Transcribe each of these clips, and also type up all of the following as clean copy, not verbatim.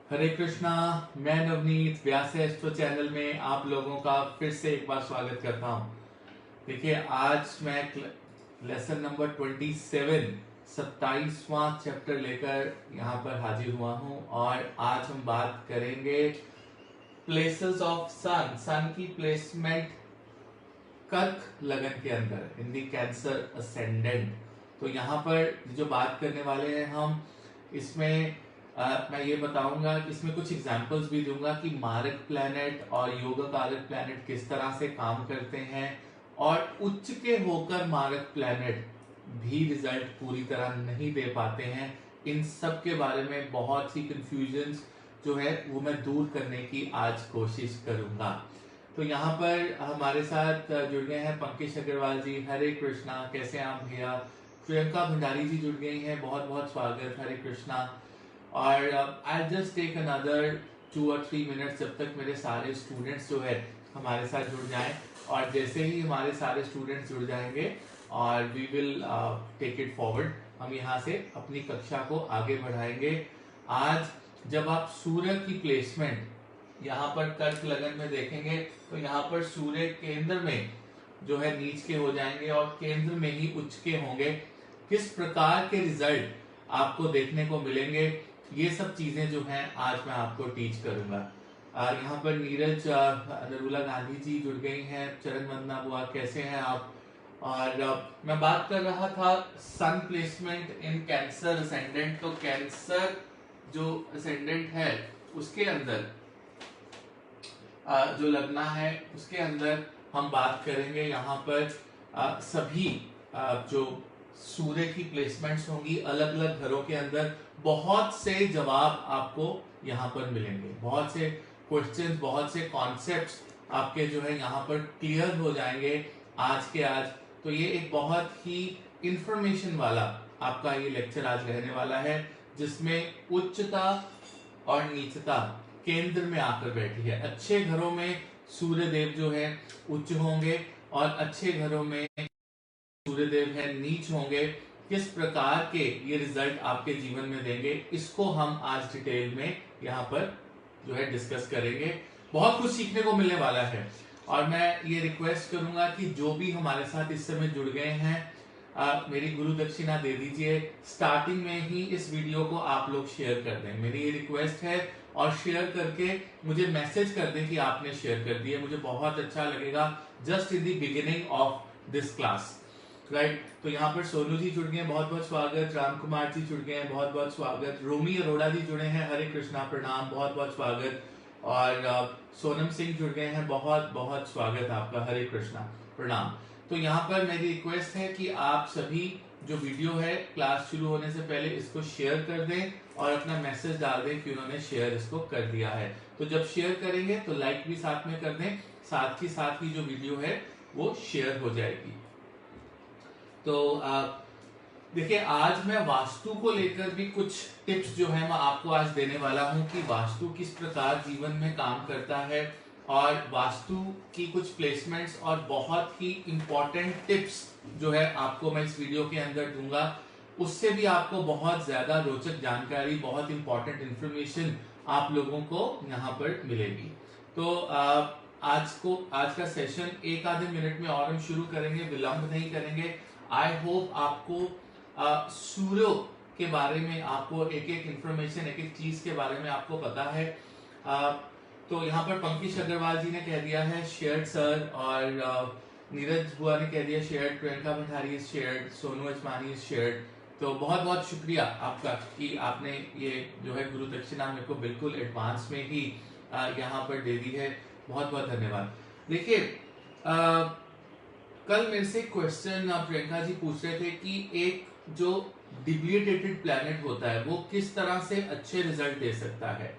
हरे कृष्णा। मैं नवनीत व्यास astro channel में आप लोगों का फिर से एक बार स्वागत करता हूं। देखिए, आज मैं लेसन नंबर 27 27वां चैप्टर लेकर यहाँ पर हाजिर हुआ हूँ और आज हम बात करेंगे प्लेसेस ऑफ सन, सन की प्लेसमेंट कर्क लगन के अंदर इन दी कैंसर असेंडेंट। तो यहाँ पर जो बात करने वाले हैं हम इसमें मैं ये बताऊंगा कि इसमें कुछ एग्जांपल्स भी दूंगा कि मारक प्लैनेट और योग कारक प्लैनेट किस तरह से काम करते हैं और उच्च के होकर मारक प्लैनेट भी रिजल्ट पूरी तरह नहीं दे पाते हैं। इन सब के बारे में बहुत सी कंफ्यूजन्स जो है वो मैं दूर करने की आज कोशिश करूंगा। तो यहाँ पर हमारे साथ जुड़ गए हैं पंकज अग्रवाल जी। हरे कृष्णा, कैसे हैं आप भैया? प्रियंका भंडारी जी जुड़ गई हैं, बहुत बहुत स्वागत। हरे कृष्णा। और आई जस्ट टेक अनदर 2 और 3 मिनट्स जब तक मेरे सारे स्टूडेंट्स जो है हमारे साथ जुड़ जाएं, और जैसे ही हमारे सारे स्टूडेंट्स जुड़ जाएंगे और we will take it forward, हम यहाँ से अपनी कक्षा को आगे बढ़ाएंगे। आज जब आप सूर्य की प्लेसमेंट यहाँ पर कर्क लगन में देखेंगे तो यहाँ पर सूर्य केंद्र में जो है नीच के हो जाएंगे और केंद्र में ही उच्च के होंगे। किस प्रकार के रिजल्ट आपको देखने को मिलेंगे, ये सब चीजें जो हैं आज मैं आपको टीच करूंगा। यहाँ पर नीरज नरूला गांधी जी जुड़ गई हैं। चरण वंदना बुआ, कैसे हैं आप? और मैं बात कर रहा था सन प्लेसमेंट इन कैंसर असेंडेंट। तो कैंसर जो असेंडेंट है उसके अंदर जो लगना है उसके अंदर हम बात करेंगे यहाँ पर सभी जो सूर्य की प्लेसमेंट्स होंगी अलग अलग घरों के अंदर। बहुत से जवाब आपको यहाँ पर मिलेंगे, बहुत से क्वेश्चंस, बहुत से कॉन्सेप्ट्स आपके जो है यहाँ पर क्लियर हो जाएंगे आज के आज। तो ये एक बहुत ही इंफॉर्मेशन वाला आपका ये लेक्चर आज रहने वाला है, जिसमें उच्चता और नीचता केंद्र में आकर बैठी है। अच्छे घरों में सूर्य देव जो है उच्च होंगे और अच्छे घरों में सूर्य देव है नीच होंगे। किस प्रकार के ये रिजल्ट आपके जीवन में देंगे, इसको हम आज डिटेल में यहाँ पर जो है डिस्कस करेंगे। बहुत कुछ सीखने को मिलने वाला है और मैं ये रिक्वेस्ट करूंगा कि जो भी हमारे साथ इस समय जुड़ गए हैं मेरी गुरु दक्षिणा दे दीजिए। स्टार्टिंग में ही इस वीडियो को आप लोग शेयर कर दें, मेरी ये रिक्वेस्ट है। और शेयर करके मुझे मैसेज कर दें कि आपने शेयर कर दिया, मुझे बहुत अच्छा लगेगा just in the beginning of this class, right. तो यहाँ पर सोनू जी जुड़ गए हैं, बहुत बहुत स्वागत। राम कुमार जी जुड़ गए हैं, बहुत बहुत स्वागत। रोमी अरोड़ा जी जुड़े हैं, हरे कृष्णा, प्रणाम, बहुत बहुत स्वागत। और सोनम सिंह जुड़ गए हैं, बहुत बहुत स्वागत आपका, हरे कृष्णा, प्रणाम। तो यहाँ पर मेरी रिक्वेस्ट है कि आप सभी जो वीडियो है क्लास शुरू होने से पहले इसको शेयर कर दें और अपना मैसेज डाल दें कि उन्होंने शेयर इसको कर दिया है। तो जब शेयर करेंगे तो लाइक भी साथ में कर दें, साथ ही जो वीडियो है वो शेयर हो जाएगी। तो देखिए, आज मैं वास्तु को लेकर भी कुछ टिप्स जो है मैं आपको आज देने वाला हूं कि वास्तु किस प्रकार जीवन में काम करता है, और वास्तु की कुछ प्लेसमेंट्स और बहुत ही इंपॉर्टेंट टिप्स जो है आपको मैं इस वीडियो के अंदर दूंगा। उससे भी आपको बहुत ज्यादा रोचक जानकारी, बहुत इंपॉर्टेंट इंफॉर्मेशन आप लोगों को यहाँ पर मिलेगी। तो आज का सेशन एक आधे मिनट में और हम शुरू करेंगे, विलंब नहीं करेंगे। आई होप आपको सूर्य के बारे में, आपको एक एक इंफॉर्मेशन, एक एक चीज के बारे में आपको पता है। तो यहाँ पर पंकज अग्रवाल जी ने कह दिया है शेयर्ड सर, और नीरज बुआ ने कह दिया shared, Priyanka Bhandari is shared, Sonu Ajmani is shared. तो बहुत बहुत शुक्रिया आपका कि आपने ये जो है गुरु दक्षिणा मेरे को बिल्कुल एडवांस में ही यहाँ पर दे दी है, बहुत बहुत धन्यवाद। देखिए, कल मेरे से क्वेश्चन प्रियंका जी पूछ रहे थे कि एक जो डिब्लिएटेड प्लैनेट होता है वो किस तरह से अच्छे रिजल्ट दे सकता है।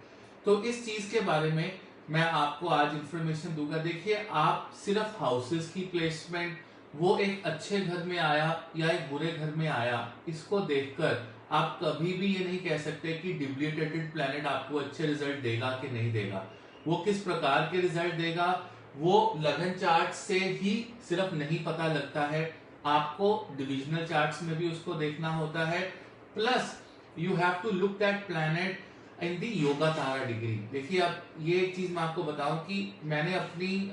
तो इस चीज के बारे में मैं आपको आज इंफॉर्मेशन दूंगा। देखिए, आप सिर्फ हाउसेस की प्लेसमेंट, वो एक अच्छे घर में आया या एक बुरे घर में आया, इसको देखकर आप कभी भी ये नहीं कह सकते कि डिब्लिएटेड प्लैनेट आपको अच्छे रिजल्ट देगा कि नहीं देगा। वो किस प्रकार के रिजल्ट देगा वो लगन चार्ट से ही सिर्फ नहीं पता लगता है, आपको डिविजनल चार्ट्स में भी उसको देखना होता है। Plus you have to look that planet in the yoga tara degree. देखिए अब ये एक चीज मैं आपको बताऊं कि मैंने अपनी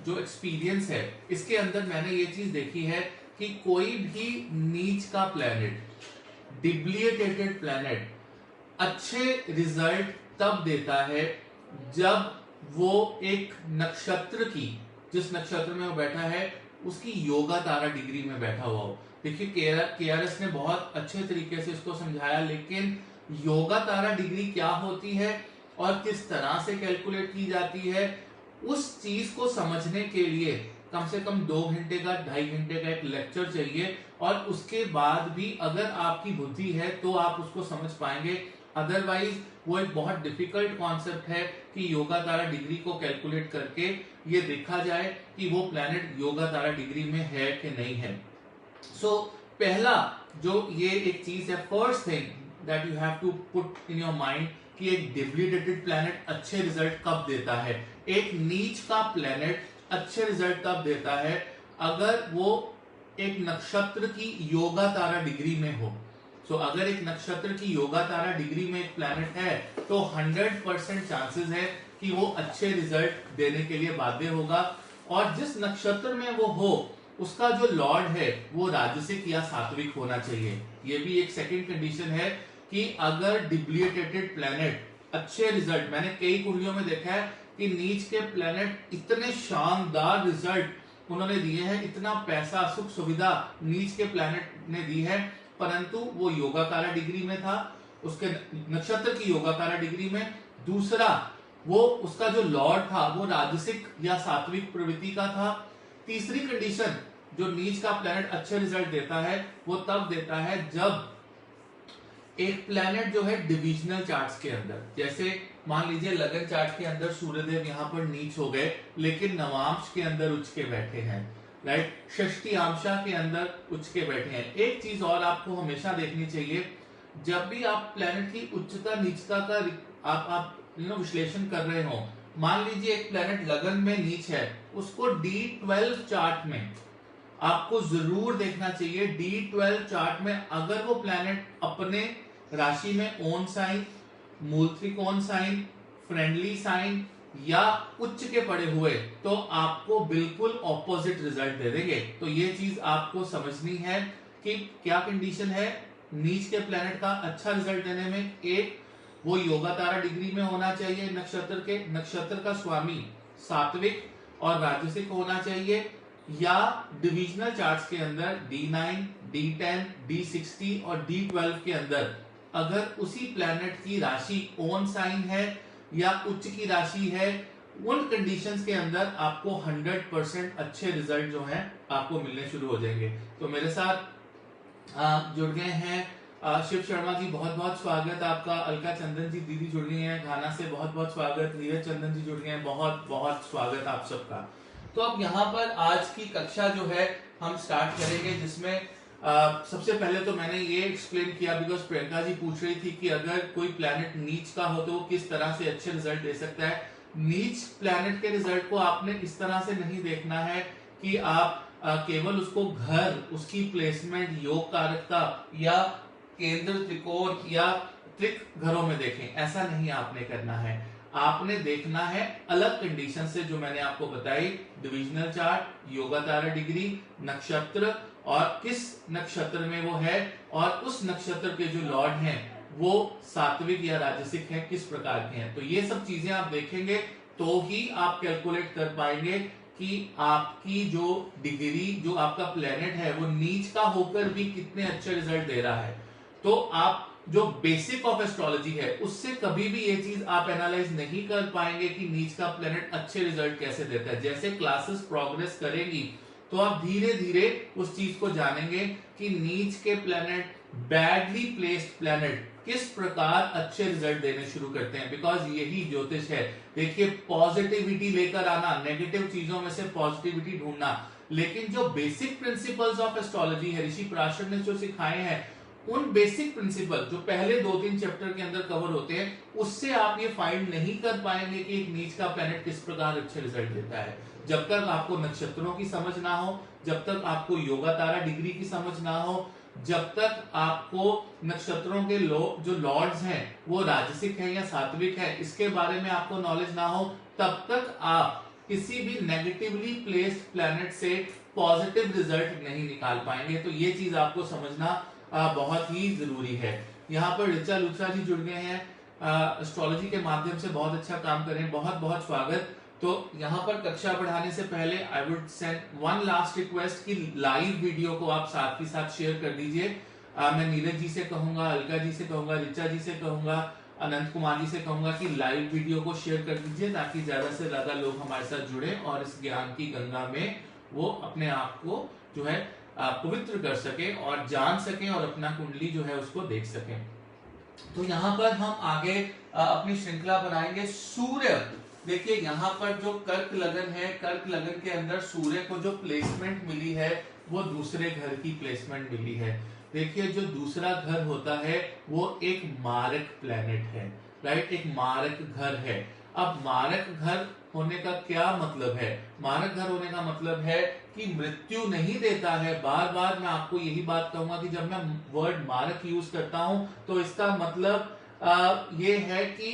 जो एक्सपीरियंस है इसके अंदर मैंने ये चीज देखी है कि कोई भी नीच का प्लैनेट, डिब्लिएटेड प्लैनेट अच्छे रिजल्ट तब देता है जब वो एक नक्षत्र की, जिस नक्षत्र में वो बैठा है उसकी योगा तारा डिग्री में बैठा हुआ हो। देखिए केआरएस ने बहुत अच्छे तरीके से इसको समझाया, लेकिन योगा तारा डिग्री क्या होती है और किस तरह से कैलकुलेट की जाती है, उस चीज को समझने के लिए कम से कम 2 घंटे का 2.5 घंटे का एक लेक्चर चाहिए। और उसके बाद भी अगर आपकी बुद्धि है तो आप उसको समझ पाएंगे, अदरवाइज वो एक बहुत डिफिकल्ट कॉन्सेप्ट है कि योगा तारा डिग्री को कैलकुलेट करके ये देखा जाए कि वो प्लैनेट योगा तारा डिग्री में है कि नहीं है। सो पहला जो ये एक चीज है, first thing that you have to put in your mind कि एक डिब्लिएटेड प्लैनेट अच्छे रिजल्ट कब देता है। एक नीच का प्लैनेट अच्छे रिजल्ट तब देता है अगर वो एक नक्षत्र की योगा तारा डिग्री में हो। सो अगर एक नक्षत्र की योगा तारा डिग्री में एक प्लैनेट है तो 100% चांसेस है कि वो अच्छे रिजल्ट देने के लिए बाध्य होगा। और जिस नक्षत्र में वो हो उसका जो लॉर्ड है वो राजसिक या सात्विक होना चाहिए। ये भी एक सेकंड कंडीशन है कि अगर डिब्लिएटेड प्लैनेट अच्छे रिजल्ट, मैंने कई कुंडलियों में देखा है कि नीच के प्लैनेट इतने शानदार रिजल्ट उन्होंने दिए हैं, इतना पैसा सुख सुविधा नीच के प्लैनेट ने दी है, परंतु वो योगा तारा डिग्री में था, उसके नक्षत्र की योगा तारा डिग्री में। दूसरा, वो उसका जो लॉर्ड था वो राजसिक या सात्विक प्रवृत्ति का था। तीसरी कंडीशन, जो नीच का प्लैनेट अच्छे रिजल्ट देता है वो तब देता है जब एक प्लैनेट जो है डिविजनल चार्ट्स के अंदर, जैसे मान लीजिए लगन चार्ट के अंदर सूर्यदेव यहाँ पर नीच हो गए लेकिन नवांश के अंदर उच्च के बैठे हैं, राइट, षष्ठी आंशा के अंदर उच्च के बैठे हैं। एक चीज और आपको हमेशा देखनी चाहिए, जब भी आप प्लैनेट की उच्चता नीचता का आप विश्लेषण कर रहे हो, मान लीजिए एक प्लैनेट लगन में नीच है, उसको D12 चार्ट में आपको जरूर देखना चाहिए। D12 चार्ट में अगर वो प्लैनेट अपने राशि में ओन साइन, मूल त्रिकोण साइन, फ्रेंडली साइन या उच्च के पड़े हुए तो आपको बिल्कुल ऑपोजिट रिजल्ट दे देंगे। तो ये चीज आपको समझनी है कि क्या कंडीशन है नीच के प्लैनेट का अच्छा रिजल्ट देने में। एक, वो योगा तारा डिग्री में होना चाहिए नक्षत्र के, नक्षत्र का स्वामी सात्विक और राजसिक होना चाहिए, या डिविजनल चार्ट्स के अंदर D9, D10, D60 और D12 के अंदर अगर उसी प्लैनेट की राशि ओन साइन है या उच्च की राशि है, उन कंडीशंस के अंदर आपको 100% अच्छे रिजल्ट जो हैं आपको मिलने शुरू हो जाएंगे। तो मेरे साथ जुड़ गए हैं शिव शर्मा जी, बहुत बहुत स्वागत आपका। अलका चंदन जी दीदी जुड़ गई हैं घाना से, बहुत बहुत स्वागत। नीरज चंदन जी जुड़ गए हैं, बहुत बहुत स्वागत आप सबका। तो अब यहाँ पर आज की कक्षा जो है हम स्टार्ट करेंगे, जिसमें सबसे पहले तो मैंने ये एक्सप्लेन किया बिकॉज प्रियंका जी पूछ रही थी कि अगर कोई प्लैनेट नीच का हो तो वो किस तरह से अच्छे रिजल्ट दे सकता है। नीच प्लैनेट के रिजल्ट को आपने इस तरह से नहीं देखना है कि आप केवल उसको घर, उसकी प्लेसमेंट, योग कारकता या केंद्र त्रिकोण या त्रिक घरों में देखें, ऐसा नहीं आपने करना है। आपने देखना है अलग कंडीशन से जो मैंने आपको बताई, divisional chart, yoga tara degree, नक्षत्र और किस नक्षत्र में वो है, और उस नक्षत्र के जो लॉर्ड हैं वो सात्विक या राजसिक हैं, किस प्रकार के हैं। तो ये सब चीजें आप देखेंगे तो ही आप कैलकुलेट कर पाएंगे कि आपकी जो डिग्री, जो आपका प्लेनेट है वो नीच का होकर भी कितने अच्छे रिजल्ट दे रहा है। तो आप जो बेसिक ऑफ एस्ट्रोलॉजी है उससे कभी भी ये चीज आप एनालाइज नहीं कर पाएंगे कि नीच का प्लेनेट अच्छे रिजल्ट कैसे देता है। जैसे क्लासेस प्रोग्रेस करेंगी तो आप धीरे धीरे उस चीज को जानेंगे कि नीच के प्लेनेट, बैडली प्लेस्ड प्लेनेट किस प्रकार अच्छे रिजल्ट देने शुरू करते हैं, बिकॉज यही ज्योतिष है। देखिए, पॉजिटिविटी लेकर आना, नेगेटिव चीजों में से पॉजिटिविटी ढूंढना, लेकिन जो बेसिक प्रिंसिपल्स ऑफ एस्ट्रोलॉजी है, ऋषि पराशर ने जो सिखाए हैं, उन बेसिक प्रिंसिपल जो पहले 2-3 चैप्टर के अंदर कवर होते हैं, उससे आप ये फाइंड नहीं कर पाएंगे कि एक नीच का प्लेनेट किस प्रकार अच्छे रिजल्ट देता है। जब तक आपको नक्षत्रों की समझ ना हो, जब तक आपको योगा तारा डिग्री की समझ ना हो, जब तक आपको नक्षत्रों के जो लॉर्ड्स हैं वो राजसिक है या सात्विक है इसके बारे में आपको नॉलेज ना हो, तब तक आप किसी भी नेगेटिवली प्लेस्ड प्लैनेट से पॉजिटिव रिजल्ट नहीं निकाल पाएंगे। तो ये चीज आपको समझना बहुत ही जरूरी है। यहाँ पर ऋचा लुथरा जी जुड़ गए हैं, एस्ट्रोलॉजी के माध्यम से बहुत अच्छा काम कर रहे हैं, बहुत बहुत स्वागत। तो यहाँ पर कक्षा बढ़ाने से पहले I would send one last request कि लाइव वीडियो को आप साथ ही साथ शेयर कर दीजिए। मैं नीरज जी से कहूंगा, अलका जी से कहूंगा, ऋचा जी से कहूंगा, अनंत कुमार जी से कहूंगा कि लाइव वीडियो को शेयर कर दीजिए ताकि ज्यादा से ज्यादा लोग हमारे साथ जुड़े और इस ज्ञान की गंगा में वो अपने आप को जो है पवित्र कर सके और जान सके और अपना कुंडली जो है उसको देख सके। तो यहाँ पर हम आगे अपनी श्रृंखला बनाएंगे। सूर्य, देखिए यहाँ पर जो कर्क लगन है, कर्क लगन के अंदर सूर्य को जो प्लेसमेंट मिली है वो दूसरे घर की प्लेसमेंट मिली है। देखिए जो दूसरा घर होता है वो एक मारक प्लेनेट है, राइट, एक मारक घर है। अब मारक घर होने का क्या मतलब है? मारक घर होने का मतलब है कि मृत्यु नहीं देता है। बार बार मैं आपको यही बात कहूंगा कि जब मैं वर्ड मारक यूज करता हूं तो इसका मतलब ये है कि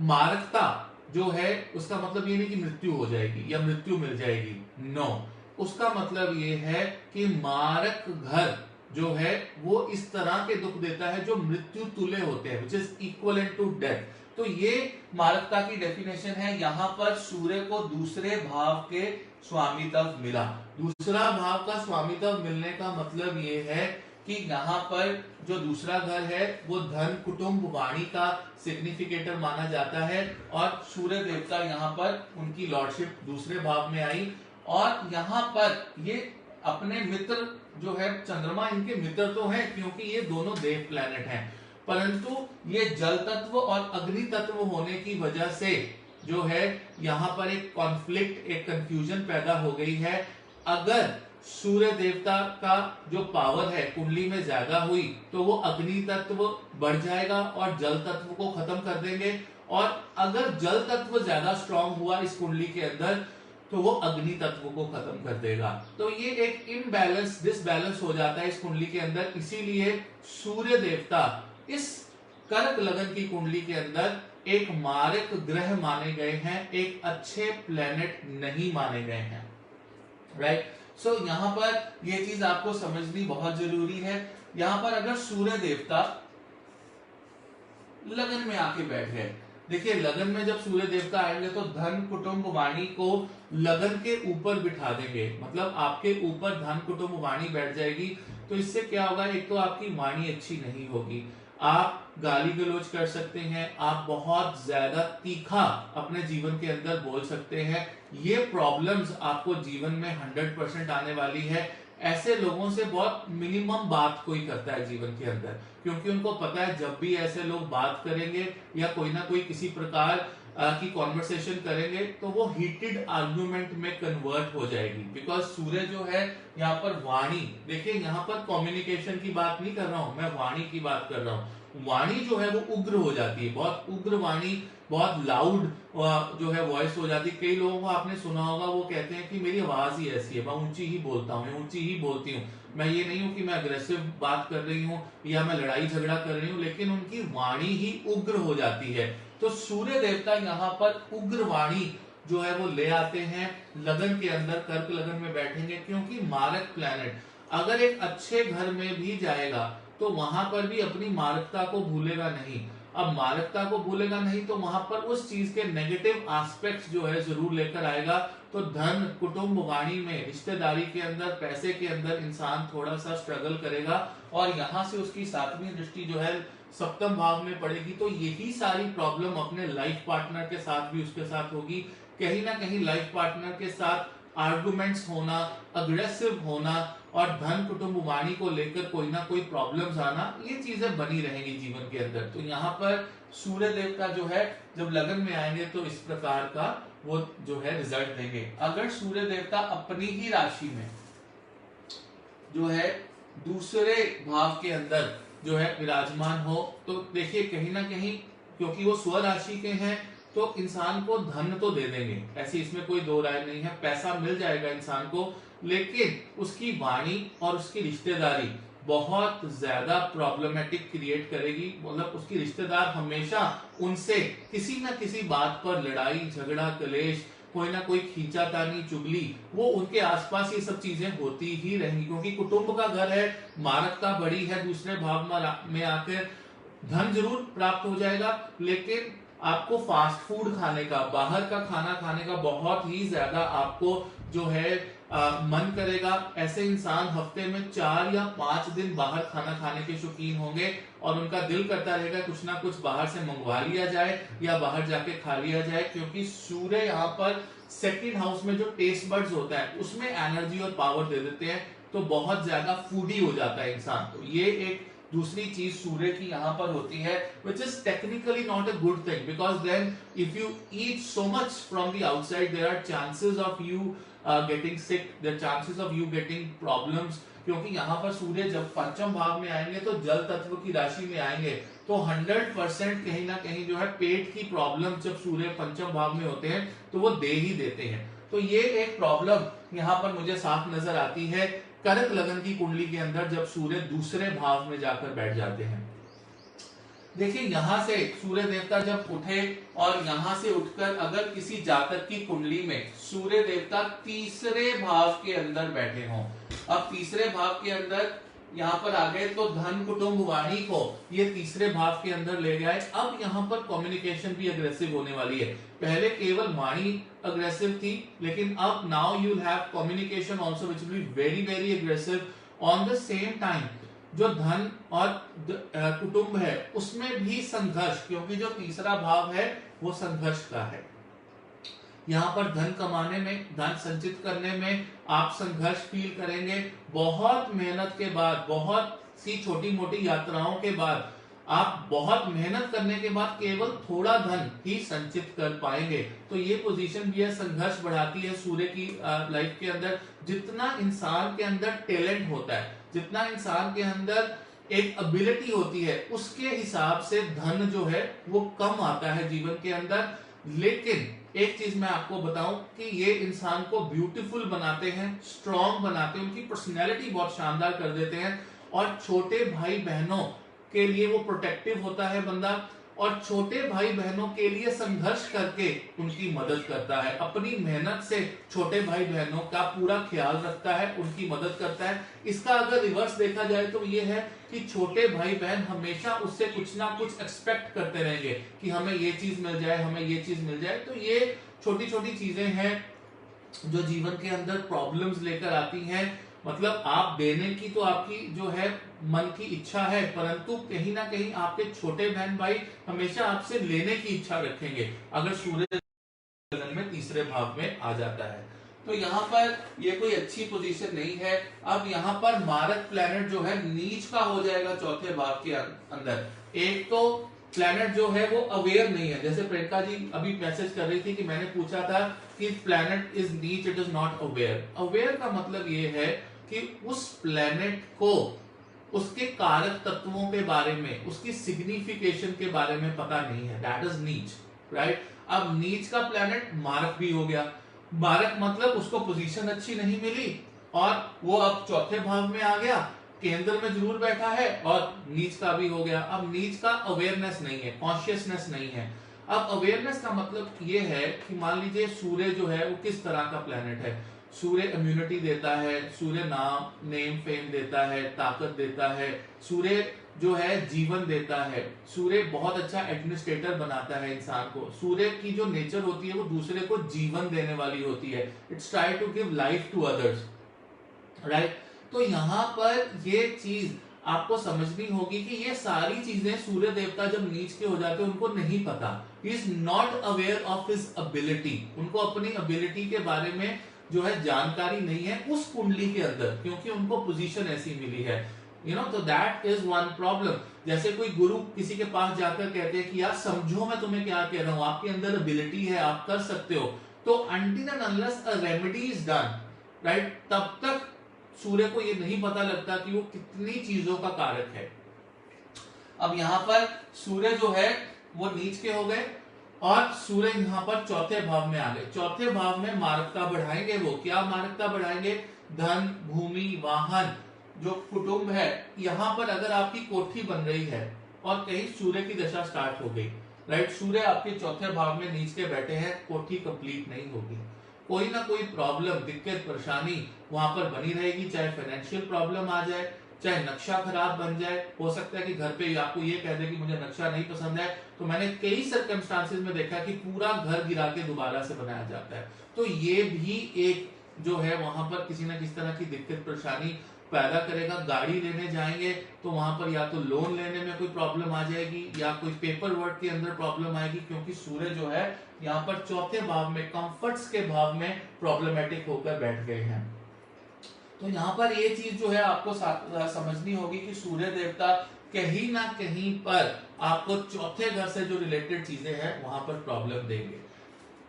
मारकता जो है उसका मतलब ये नहीं कि मृत्यु हो जाएगी या मृत्यु मिल जाएगी, नो। उसका मतलब ये है कि मारक घर जो है वो इस तरह के दुख देता है जो मृत्यु तुल्य होते हैं, which is equivalent to death. तो ये मारकता की डेफिनेशन है। यहाँ पर सूर्य को दूसरे भाव के स्वामित्व मिला। दूसरा भाव का स्वामित्व मिलने का मतलब ये है कि यहाँ पर जो दूसरा घर है वो धन, कुटुंब, वाणी का सिग्निफिकेटर माना जाता है और सूर्य देवता यहाँ पर उनकी लॉर्डशिप दूसरे भाव में आई। और यहाँ पर ये अपने मित्र जो है चंद्रमा, इनके मित्र तो हैं क्योंकि ये दोनों देव प्लैनेट हैं, परंतु ये जल तत्व और अग्नि तत्व होने की वजह से जो है यहाँ पर एक कॉन्फ्लिक्ट, एक कंफ्यूजन पैदा हो गई है। अगर सूर्य देवता का जो पावर है कुंडली में ज्यादा हुई तो वो अग्नि तत्व बढ़ जाएगा और जल तत्व को खत्म कर देंगे, और अगर जल तत्व ज्यादा स्ट्रांग हुआ इस कुंडली के अंदर तो वो अग्नि तत्व को खत्म कर देगा। तो ये एक इम्बैलेंस, डिसबैलेंस हो जाता है इस कुंडली के अंदर। इसीलिए सूर्य देवता इस कर्क लगन की कुंडली के अंदर एक मारक ग्रह माने गए हैं, एक अच्छे प्लेनेट नहीं माने गए हैं, राइट। सो यहाँ पर ये चीज आपको समझनी बहुत जरूरी है। यहाँ पर अगर सूर्य देवता लगन में आके बैठ गए, देखिए लगन में जब सूर्य देवता आएंगे तो धन, कुटुंब, वाणी को लगन के ऊपर बिठा देंगे, मतलब आपके ऊपर धन, कुटुंब, वाणी बैठ जाएगी। तो इससे क्या होगा, एक तो आपकी वाणी अच्छी नहीं होगी, आप गाली गलौज कर सकते हैं, आप बहुत ज्यादा तीखा अपने जीवन के अंदर बोल सकते हैं। ये प्रॉब्लम्स आपको जीवन में 100% आने वाली है। ऐसे लोगों से बहुत मिनिमम बात कोई करता है जीवन के अंदर, क्योंकि उनको पता है जब भी ऐसे लोग बात करेंगे या कोई ना कोई किसी प्रकार की कॉन्वर्सेशन करेंगे तो वो हीटेड आर्गुमेंट में कन्वर्ट हो जाएगी। बिकॉज सूर्य जो है यहाँ पर वाणी, देखिए यहाँ पर कम्युनिकेशन की बात नहीं कर रहा हूं मैं, वाणी की बात कर रहा हूँ। वाणी जो है वो उग्र हो जाती है, बहुत उग्र वाणी, बहुत लाउड जो है वॉइस हो जाती है। कई लोगों को आपने सुना होगा वो कहते हैं कि मेरी आवाज ही ऐसी है, मैं ऊंची ही बोलता हूँ, मैं ऊंची ही बोलती हूँ। मैं ये नहीं हूं कि मैं अग्रेसिव बात कर रही हूँ या मैं लड़ाई झगड़ा कर रही हूँ, लेकिन उनकी वाणी ही उग्र हो जाती है। तो सूर्य देवता यहाँ पर उग्र वाणी जो है वो ले आते हैं लगन के अंदर, कर्क लगन में बैठेंगे, क्योंकि मारक प्लैनेट अगर एक अच्छे घर में भी जाएगा तो वहां पर भी अपनी मारकता को भूलेगा नहीं। अब मारकता को भूलेगा नहीं तो वहां पर उस चीज के नेगेटिव एस्पेक्ट्स जो है जरूर लेकर आएगा। तो धन, कुटुंब, वाणी में, रिश्तेदारी के अंदर, पैसे के अंदर इंसान थोड़ा सा स्ट्रगल करेगा, और यहाँ से उसकी 7वीं दृष्टि जो है सप्तम भाव में पड़ेगी। तो यही सारी प्रॉब्लम अपने लाइफ पार्टनर के साथ भी उसके साथ होगी। कहीं ना कहीं लाइफ पार्टनर के साथ आर्गुमेंट्स होना, अग्रेसिव होना और धन, कुटुंब, वाणी को लेकर कोई ना कोई प्रॉब्लम्स आना, ये चीजें बनी रहेंगी जीवन के अंदर। तो यहाँ पर सूर्य देवता जो है जब लगन में आएंगे तो इस प्रकार का वो जो है रिजल्ट देंगे। अगर सूर्य देवता अपनी ही राशि में जो है दूसरे भाव के अंदर जो है विराजमान हो तो देखिए कहीं ना कहीं, क्योंकि वो स्व राशि के हैं तो इंसान को धन तो दे देंगे, ऐसी इसमें कोई दो राय नहीं है, पैसा मिल जाएगा इंसान को, लेकिन उसकी वाणी और उसकी रिश्तेदारी बहुत ज्यादा प्रॉब्लमेटिक क्रिएट करेगी। मतलब उसकी रिश्तेदार हमेशा उनसे किसी ना किसी बात पर लड़ाई झगड़ा कलेश, कोई ना कोई खींचातानी चुगली, वो उनके आसपास ये सब चीजें होती ही रहेंगी, क्योंकि कुटुंब का घर है, मारकता बड़ी है, दूसरे भाव में आकर धन जरूर प्राप्त हो जाएगा, लेकिन आपको फास्ट फूड खाने का, बाहर का खाना खाने का बहुत ही ज्यादा आपको जो है मन करेगा। ऐसे इंसान हफ्ते में 4 या 5 दिन बाहर खाना खाने के शौकीन होंगे और उनका दिल करता रहेगा कुछ ना कुछ बाहर से मंगवा लिया जाए या बाहर जाके खा लिया जाए, क्योंकि सूर्य यहाँ पर सेकंड हाउस में जो टेस्ट बर्ड्स होता है उसमें एनर्जी और पावर दे देते हैं, तो बहुत ज्यादा फूडी हो जाता है इंसान। तो ये एक दूसरी चीज सूर्य की यहाँ पर होती है, which is technically not a good thing, because then if you eat so much from the outside, there are chances of you getting sick, there are chances of you getting problems, क्योंकि यहाँ पर सूर्य जब पंचम भाव में आएंगे तो जल तत्व की राशि में आएंगे, तो 100% कहीं ना कहीं जो है पेट की प्रॉब्लम जब सूर्य पंचम भाव में होते हैं तो वो दे ही देते हैं। तो ये एक प्रॉब्लम यहाँ पर मुझे साफ नजर आती है कर्क लगन की कुंडली के अंदर जब सूर्य दूसरे भाव में जाकर बैठ जाते हैं। देखिए यहां से सूर्य देवता जब उठे और यहां से उठकर अगर किसी जातक की कुंडली में सूर्य देवता तीसरे भाव के अंदर बैठे हों, अब तीसरे भाव के अंदर यहाँ पर आ गए तो धन कुटुंब वाणी को ये तीसरे भाव के अंदर ले गए। अब यहाँ पर कम्युनिकेशन भी अग्रेसिव होने वाली है। पहले केवल वाणी अग्रेसिव थी, लेकिन अब now you will have communication also which will be very very aggressive. On the same time जो धन और कुटुंब है उसमें भी संघर्ष, क्योंकि जो तीसरा भाव है वो संघर्ष का है। यहाँ पर धन कमाने में, धन संचित करने में आप संघर्ष फील करेंगे। बहुत मेहनत के बाद, बहुत सी छोटी मोटी यात्राओं के बाद, आप बहुत मेहनत करने के बाद केवल थोड़ा धन ही संचित कर पाएंगे। तो ये पोजीशन भी है, संघर्ष बढ़ाती है सूर्य की लाइफ के अंदर। जितना इंसान के अंदर टैलेंट होता है, जितना इंसान के अंदर एक एबिलिटी होती है, उसके हिसाब से धन जो है वो कम आता है जीवन के अंदर। लेकिन एक चीज मैं आपको बताऊं कि ये इंसान को ब्यूटीफुल बनाते हैं, स्ट्रॉन्ग बनाते हैं, उनकी पर्सनैलिटी बहुत शानदार कर देते हैं। और छोटे भाई बहनों के लिए वो प्रोटेक्टिव होता है बंदा, और छोटे भाई बहनों के लिए संघर्ष करके उनकी मदद करता है। अपनी मेहनत से छोटे भाई बहनों का पूरा ख्याल रखता है, उनकी मदद करता है। इसका अगर रिवर्स देखा जाए तो ये है कि छोटे भाई बहन हमेशा उससे कुछ ना कुछ एक्सपेक्ट करते रहेंगे कि हमें ये चीज मिल जाए, हमें ये चीज मिल जाए। तो ये छोटी छोटी चीजें हैं जो जीवन के अंदर प्रॉब्लम्स लेकर आती हैं। मतलब आप देने की तो आपकी जो है मन की इच्छा है, परंतु कहीं ना कहीं आपके छोटे बहन भाई हमेशा आपसे लेने की इच्छा रखेंगे अगर सूर्य लगन में तीसरे भाव में आ जाता है। तो यहाँ पर ये कोई अच्छी पोजीशन नहीं है। अब यहाँ पर मारक प्लैनेट जो है नीच का हो जाएगा चौथे भाव के अंदर। एक तो प्लैनेट जो है वो अवेयर नहीं है, जैसे प्रियंका जी अभी मैसेज कर रही थी कि मैंने पूछा था कि प्लैनेट इज नीच, it is not aware. Aware का मतलब ये है कि उस प्लैनेट को उसके कारक तत्वों के बारे में, उसकी सिग्निफिकेशन के बारे में पता नहीं है, दैट इज नीच, राइट। अब नीच का प्लैनेट मारक भी हो गया। मारक मतलब उसको पोजीशन अच्छी नहीं मिली और वो अब चौथे भाव में आ गया, केंद्र में जरूर बैठा है और नीच का भी हो गया। अब नीच का अवेयरनेस नहीं है, कॉन्शियसनेस नहीं है। अब अवेयरनेस का मतलब ये है कि मान लीजिए सूर्य जो है वो किस तरह का प्लैनेट है। सूर्य इम्यूनिटी देता है, सूर्य नाम नेम फेम देता है, ताकत देता है, सूर्य जो है जीवन देता है, सूर्य बहुत अच्छा एडमिनिस्ट्रेटर बनाता है इंसान को। सूर्य की जो नेचर होती है वो दूसरे को जीवन देने वाली होती है, it's try to give life to others, right. तो यहाँ पर ये चीज आपको समझनी होगी कि ये सारी चीजें सूर्य देवता जब नीच के हो जाते हैं उनको नहीं पता, he is not aware of his ability, उनको अपनी एबिलिटी के बारे में जो है जानकारी नहीं है उस कुंडली के अंदर, क्योंकि उनको पोजीशन ऐसी मिली है, यू नो। तो दैट इज वन प्रॉब्लम। जैसे कोई गुरु किसी के पास जाकर कहते हैं कि यार समझो मैं तुम्हें क्या कह रहा हूं, आपके अंदर एबिलिटी है, आप कर सकते हो, तो until and unless a remedy is done, right, तब तक सूर्य को ये नहीं पता लगता कि वो कितनी चीजों का कारक है। अब यहाँ पर सूर्य जो है वो नीच के हो गए और सूर्य यहाँ पर चौथे भाव में आ गए। चौथे भाव में मारकता बढ़ाएंगे। वो क्या मारकता बढ़ाएंगे? धन, भूमि, वाहन, जो कुटुंब है, यहाँ पर अगर आपकी कोठी बन रही है और कहीं सूर्य की दशा स्टार्ट हो गई, राइट, सूर्य आपके चौथे भाव में नीच के बैठे हैं, कोठी कंप्लीट नहीं होगी, कोई ना कोई प्रॉब्लम, दिक्कत, परेशानी वहां पर बनी रहेगी, चाहे फाइनेंशियल प्रॉब्लम आ जाए, चाहे नक्शा खराब बन जाए, हो सकता है कि घर पे आपको ये कह दे कि मुझे नक्शा नहीं पसंद है, तो मैंने कई सर्कमस्टांसेस में देखा कि पूरा घर गिरा के दोबारा से बनाया जाता है। तो ये भी एक जो है वहां पर किसी ना किसी तरह की दिक्कत परेशानी पैदा करेगा। गाड़ी लेने जाएंगे तो वहां पर या तो लोन लेने में कोई प्रॉब्लम आ जाएगी या कोई पेपर वर्क के अंदर प्रॉब्लम आएगी, क्योंकि सूर्य जो है यहाँ पर चौथे भाव में, कंफर्ट्स के भाव में प्रॉब्लमेटिक होकर बैठ गए हैं। तो यहाँ पर ये चीज जो है आपको समझनी होगी कि सूर्य देवता कहीं ना कहीं पर आपको चौथे घर से जो रिलेटेड चीजें हैं वहां पर प्रॉब्लम देंगे।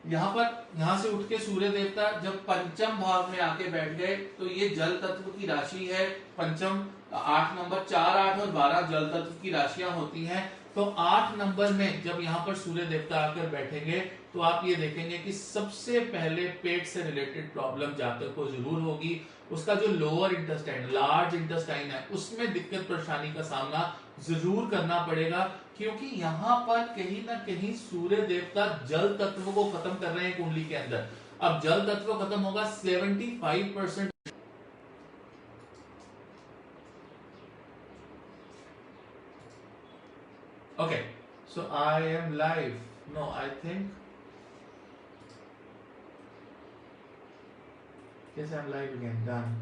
यहाँ से उठ के सूर्य देवता जब पंचम भाव में आके बैठ गए तो ये जल तत्व की राशि है। पंचम 8 नंबर, 4, 8 और 12 जल तत्व की राशियां होती हैं। तो 8 नंबर में जब यहाँ पर सूर्य देवता आकर बैठेंगे तो आप ये देखेंगे कि सबसे पहले पेट से रिलेटेड प्रॉब्लम जातक को जरूर होगी। उसका जो लोअर इंटेस्टाइन, लार्ज इंटेस्टाइन है, उसमें दिक्कत परेशानी का सामना जरूर करना पड़ेगा, क्योंकि यहाँ पर कहीं ना कहीं सूर्य देवता जल तत्व को खत्म कर रहे हैं कुंडली के अंदर। अब जल तत्व खत्म होगा 75%। Okay, so I am live. No, I think yes, I'm live again. Done.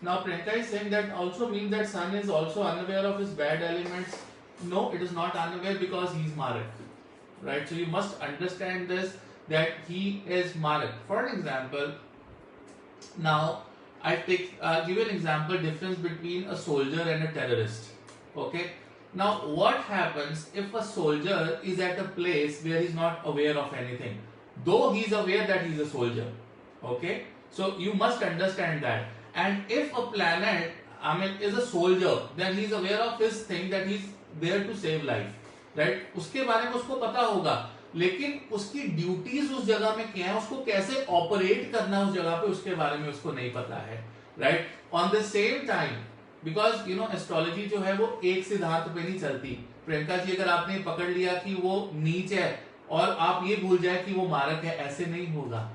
Now Priyanka is saying that also means that Sun is also unaware of his bad elements. No, it is not unaware because he is Marak, right? So you must understand this, that he is Marak. For an example, now I give an example difference between a soldier and a terrorist. Okay, now what happens if a soldier is at a place where he's not aware of anything, though he's aware that he's a soldier? Okay, so you must understand that. And if a planet, is a soldier, then he's aware of his thing, that he's there to save life, right? उसके बारे में उसको पता होगा, लेकिन उसकी duties उस जगह में क्या है, उसको कैसे ऑपरेट करना उस जगह पे, उसके बारे में उसको नहीं पता है, right? On the same time, because astrology जो है वो एक सिद्धांत पे नहीं चलती। प्रियंका जी, अगर आपने पकड़ लिया कि वो नीच है और आप ये भूल जाए कि वो मारक है, ऐसे नहीं होगा।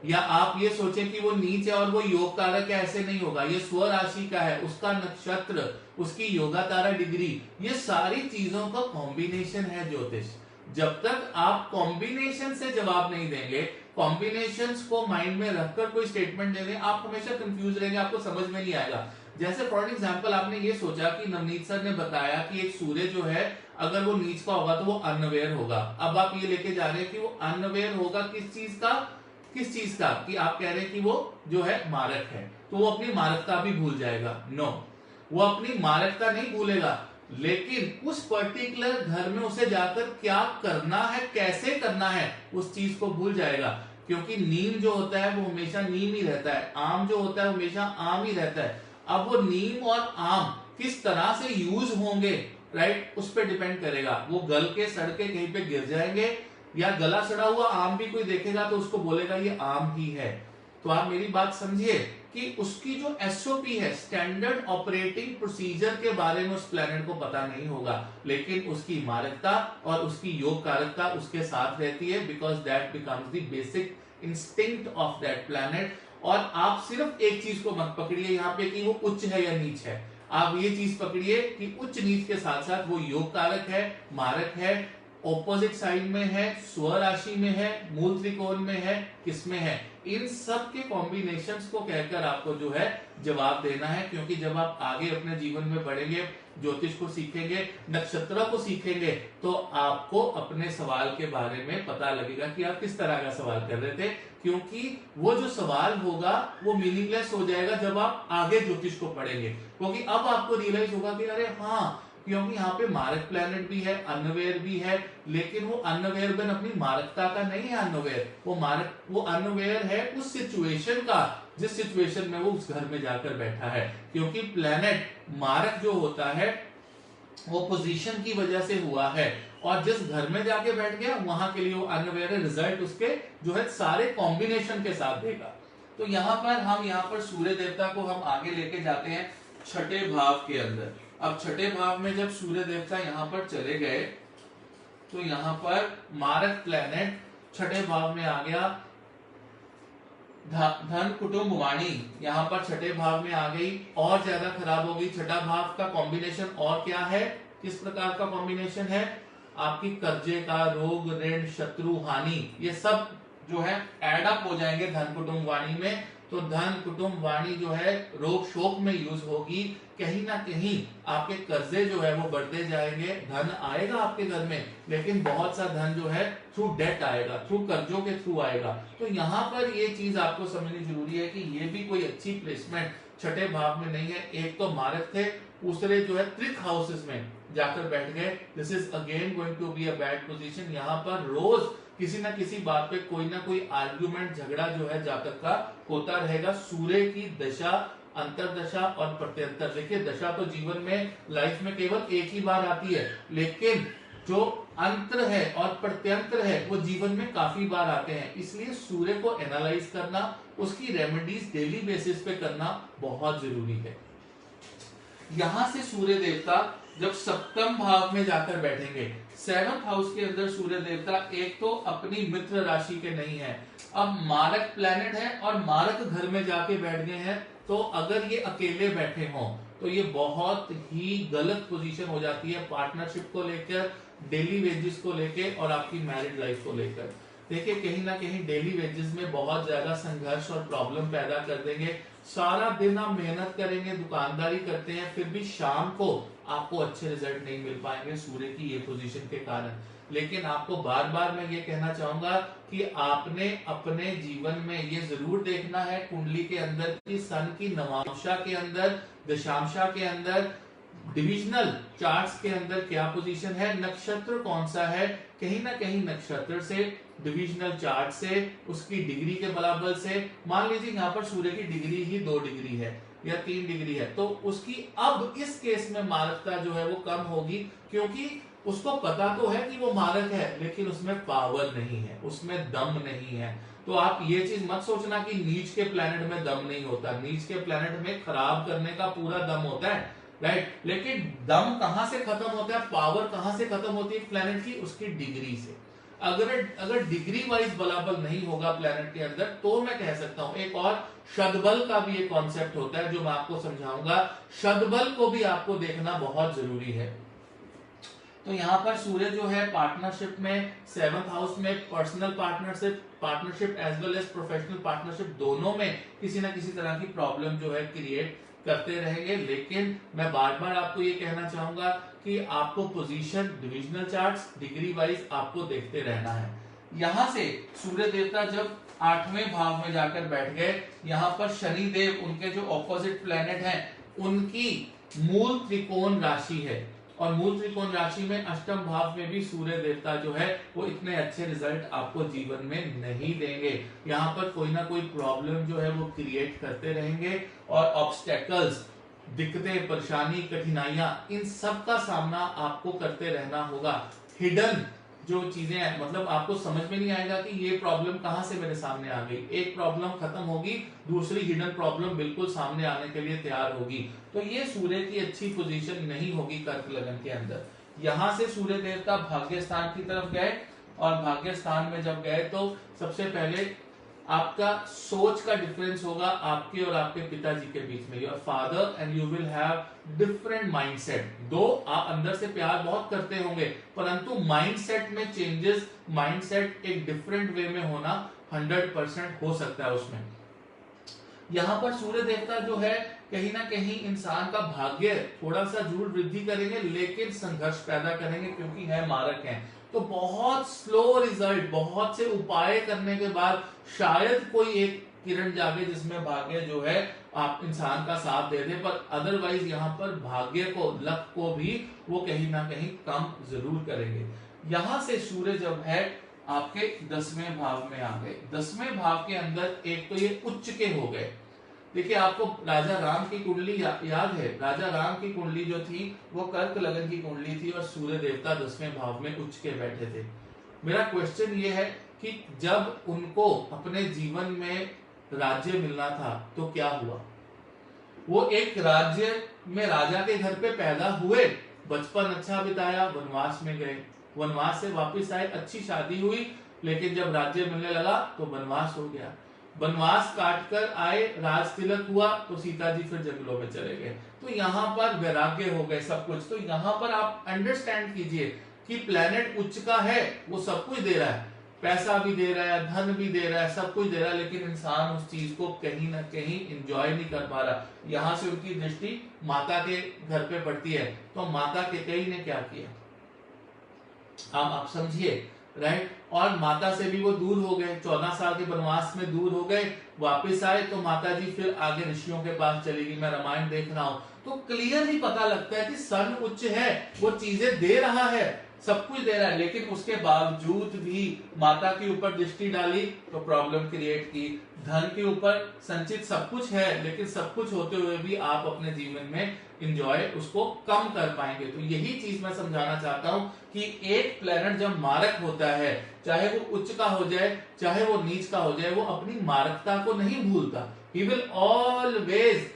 या आप ये सोचें कि वो नीच है और वो योग कारक है, ऐसे नहीं होगा। ये स्व राशि का है, उसका नक्षत्र, उसकी योगा तारा डिग्री, ये सारी चीजों का कॉम्बिनेशन है ज्योतिष। जब तक आप कॉम्बिनेशन से जवाब नहीं देंगे, कॉम्बिनेशंस को माइंड में रखकर कोई स्टेटमेंट देंगे, आप हमेशा कंफ्यूज रहेंगे, आपको समझ में नहीं आएगा। जैसे फॉर एग्जांपल आपने ये सोचा कि नवनीत सर ने बताया कि एक सूर्य जो है अगर वो नीच का होगा तो वो अनअवेयर होगा। अब आप ये लेके जा रहे हैं कि वो अनअवेयर होगा किस चीज का, कि आप कह रहे हैं कि वो जो है मारक है, तो वो अपनी मारकता भी भूल जाएगा। नो, वो अपनी मारकता नहीं भूलेगा, लेकिन उस पर्टिकुलर घर में उसे जाकर क्या करना है, कैसे करना है, उस चीज को भूल जाएगा। क्योंकि नीम जो होता है वो हमेशा नीम ही रहता है, आम जो होता है हमेशा आम ही रहता है। अब वो नीम और आम किस तरह से यूज होंगे, राइट, उस पर डिपेंड करेगा। वो गल के सड़ के कहीं पे गिर जाएंगे, या गला सड़ा हुआ आम भी कोई देखेगा तो उसको बोलेगा ये आम ही है। तो आप मेरी बात समझिए कि उसकी जो एसओपी है, स्टैंडर्ड ऑपरेटिंग प्रोसीजर के बारे में उस प्लेनेट को पता नहीं होगा, लेकिन उसकी मारकता और उसकी योग कारकता उसके साथ रहती है, because that becomes the basic instinct of that planet. और आप सिर्फ एक चीज को मत पकड़िए यहाँ पे कि वो उच्च है या नीच है, आप ये चीज पकड़िए कि उच्च नीच के साथ साथ वो योग कारक है, मारक है, ऑपोजिट साइड में है, स्व राशि में है, मूल त्रिकोण में है, किसमें है, इन सब के कॉम्बिनेशंस को कहकर आपको जो है जवाब देना है। क्योंकि जब आप आगे अपने जीवन में बढ़ेंगे, ज्योतिष को सीखेंगे, नक्षत्र को सीखेंगे, तो आपको अपने सवाल के बारे में पता लगेगा कि आप किस तरह का सवाल कर रहे थे। क्योंकि वो जो सवाल होगा वो मीनिंगलेस हो जाएगा जब आप आगे ज्योतिष को पढ़ेंगे, क्योंकि अब आपको रियलाइज होगा कि अरे हाँ, क्योंकि यहाँ पे मारक प्लेनेट भी है, अनअवेयर भी है, लेकिन वो अनअवेयर बन अपनी मारकता का नहीं है अनअवेयर, वो अनअवेयर है उस सिचुएशन का जिस सिचुएशन में वो उस घर में जाकर बैठा है। क्योंकि प्लेनेट मारक जो होता है वो पोजीशन की वजह से हुआ है, और जिस घर में जाके बैठ गया वहां के लिए वो अनअवेयर है, रिजल्ट उसके जो है सारे कॉम्बिनेशन के साथ देगा। तो यहाँ पर सूर्य देवता को हम आगे लेके जाते हैं छठे भाव के अंदर। अब छठे भाव में जब सूर्य देवता यहाँ पर चले गए तो यहाँ पर मारक प्लेनेट छठे भाव में आ गया। धन कुटुंब वाणी यहाँ पर छठे भाव में आ गई, और ज्यादा खराब होगी। छठा भाव का कॉम्बिनेशन और क्या है, किस प्रकार का कॉम्बिनेशन है, आपकी कर्जे का, रोग, ऋण, शत्रु, हानि, ये सब जो है एड अप हो जाएंगे धन कुटुंब वाणी में। तो धन कुटुंब वाणी जो है रोग शोक में यूज होगी। कहीं ना कहीं आपके कर्जे जो है वो बढ़ते जाएंगे, धन आएगा आपके घर में, लेकिन बहुत सा धन जो है थ्रू डेट आएगा, थ्रू कर्जों के थ्रू आएगा। तो यहाँ पर ये चीज आपको समझनी जरूरी है कि ये भी कोई अच्छी प्लेसमेंट छठे भाव में नहीं है। एक तो मारक थे, दूसरे जो है त्रिक हाउसेस में जाकर बैठ गए। This is again going to be a bad position. यहाँ पर रोज किसी ना किसी बात पे कोई ना कोई आर्ग्यूमेंट, झगड़ा जो है जातक का होता रहेगा। सूर्य की दशा, अंतरदशा और प्रत्यंतर, देखिए दशा तो जीवन में, लाइफ में केवल एक ही बार आती है, लेकिन जो अंतर है और प्रत्यंतर है वो जीवन में काफी बार आते हैं। इसलिए सूर्य को एनालाइज करना, उसकी रेमेडीज डेली बेसिस पे करना बहुत जरूरी है। यहां से सूर्य देवता जब सप्तम भाव में जाकर बैठेंगे, 7th हाउस के अंदर सूर्य देवता एक तो अपनी मित्र राशि के नहीं है, अब मारक प्लैनेट है और मारक घर में जाके बैठ गए हैं। तो अगर ये अकेले बैठे हों तो ये बहुत ही गलत पोजीशन हो जाती है पार्टनरशिप को लेकर, डेली वेजेस को लेकर और आपकी मैरिड लाइफ को लेकर। देखिए कहीं ना कहीं डेली वेजेस में बहुत ज्यादा संघर्ष और प्रॉब्लम पैदा कर देंगे। सारा दिन आप मेहनत करेंगे, दुकानदारी करते हैं, फिर भी शाम को आपको अच्छे रिजल्ट नहीं मिल पाएंगे सूर्य की ये पोजीशन के कारण। लेकिन आपको बार बार मैं ये कहना चाहूंगा कि आपने अपने जीवन में ये जरूर देखना है कुंडली के अंदर कि सन की नवांशा के अंदर, दशांशा के अंदर, डिविजनल चार्ट्स के अंदर क्या पोजीशन है, नक्षत्र कौन सा है। कहीं ना कहीं नक्षत्र से, डिविजनल चार्ट से, उसकी डिग्री के बराबर से, मान लीजिए यहाँ पर सूर्य की डिग्री ही 2 डिग्री है या 3 डिग्री है, तो उसकी अब इस केस में मारकता जो है वो कम होगी, क्योंकि उसको पता तो है कि वो मारक है, लेकिन उसमें पावर नहीं है, उसमें दम नहीं है। तो आप ये चीज मत सोचना कि नीच के प्लेनेट में दम नहीं होता। नीच के प्लेनेट में खराब करने का पूरा दम होता है, राइट। लेकिन दम कहां से खत्म होता है, पावर कहां से खत्म होती है प्लेनेट की, उसकी डिग्री से। अगर डिग्री वाइज बलाबल नहीं होगा प्लेनेट के अंदर, तो मैं कह सकता हूं। एक और शतबल का भी एक कॉन्सेप्ट होता है जो मैं आपको समझाऊंगा। शतबल को भी आपको देखना बहुत जरूरी है। तो यहाँ पर सूर्य जो है पार्टनरशिप में, 7th हाउस में personal partnership as well as professional partnership, दोनों में किसी ना किसी तरह की प्रॉब्लम जो है क्रिएट करते रहेंगे। लेकिन मैं बार बार आपको ये कहना चाहूंगा कि आपको position, divisional charts, degree wise आपको देखते रहना है। यहां से सूर्य देवता जब 8वें भाव में जाकर बैठ गए, यहाँ पर शनि देव, उनके जो ऑपोजिट प्लेनेट हैं, उनकी मूल त्रिकोण राशि है, और मूल त्रिकोण राशि में अष्टम भाव में भी सूर्य देवता जो है वो इतने अच्छे रिजल्ट आपको जीवन में नहीं देंगे। यहाँ पर कोई ना कोई प्रॉब्लम जो है वो क्रिएट करते रहेंगे, और ऑब्स्टेकल्स, दिक्कतें, परेशानी, कठिनाइयां, इन सब का सामना आपको करते रहना होगा। हिडन जो चीजें हैं, मतलब आपको समझ में नहीं आएगा कि ये प्रॉब्लम कहां से मेरे सामने आ गई। एक प्रॉब्लम खत्म होगी, दूसरी हिडन प्रॉब्लम बिल्कुल सामने आने के लिए तैयार होगी। तो ये सूर्य की अच्छी पोजीशन नहीं होगी कर्क लगन के अंदर। यहां से सूर्य देवता भाग्य स्थान की तरफ गए, और भाग्य स्थान में जब गए तो सबसे पहले आपका सोच का डिफरेंस होगा आपके और आपके पिताजी के बीच में। Your father and you will have different mindset. दो आप अंदर से प्यार बहुत करते होंगे, परंतु माइंडसेट में चेंजेस, माइंडसेट एक डिफरेंट वे में होना 100% हो सकता है उसमें। यहाँ पर सूर्य देवता जो है कहीं ना कहीं इंसान का भाग्य थोड़ा सा जरूर वृद्धि करेंगे, लेकिन संघर्ष पैदा करेंगे, क्योंकि है मारक हैं। तो बहुत स्लो रिजल्ट, बहुत से उपाय करने के बाद शायद कोई एक किरण जागे जिसमें भाग्य जो है आप इंसान का साथ दे दे, पर अदरवाइज यहाँ पर भाग्य को, लक को भी वो कहीं ना कहीं कम जरूर करेंगे। यहां से सूर्य जब है आपके 10वें भाव में आ गए। 10वें भाव के अंदर एक तो ये उच्च के हो गए। देखिए आपको राजा राम की कुंडली याद है, राजा राम की कुंडली जो थी वो कर्क लगन की कुंडली थी, और सूर्य देवता 10वें भाव में उच्च के बैठे थे। मेरा क्वेश्चन ये है कि जब उनको अपने जीवन में राज्य मिलना था तो क्या हुआ? वो एक राज्य में राजा के घर पे पैदा हुए, बचपन अच्छा बिताया, वनवास में गए, वनवास से वापस आए, अच्छी शादी हुई, लेकिन जब राज्य मिलने लगा तो वनवास हो गया। वनवास काट कर आए, राज तिलक हुआ तो सीता जी फिर जंगलों में चले गए। तो यहाँ पर वैराग्य हो गए सब कुछ। तो यहाँ पर आप अंडरस्टैंड कीजिए कि प्लेनेट उच्च का है, वो सब कुछ दे रहा है, पैसा भी दे रहा है, धन भी दे रहा है, सब कुछ दे रहा है, लेकिन इंसान उस चीज को कहीं ना कहीं एंजॉय नहीं कर पा रहा। यहाँ से उनकी दृष्टि माता के घर पे पड़ती है। तो माता केकई ने क्या किया, आप समझिए, राइट। और माता से भी वो दूर हो गए, 14 साल के वनवास में दूर हो गए, वापस आए तो माता जी फिर आगे ऋषियों के पास चली गई। मैं रामायण देख रहा हूं तो क्लियरली पता लगता है कि सन उच्च है, वो चीजें दे रहा है, सब कुछ दे रहा है, लेकिन उसके बावजूद भी माता के ऊपर दृष्टि डाली तो प्रॉब्लम क्रिएट की। धन के ऊपर संचित सब कुछ है, लेकिन सब कुछ होते हुए भी आप अपने जीवन में इंजॉय उसको कम कर पाएंगे। तो यही चीज मैं समझाना चाहता हूं कि एक प्लेनेट जब मारक होता है, चाहे वो उच्च का हो जाए चाहे वो नीच का हो जाए, वो अपनी मारकता को नहीं भूलता। He will always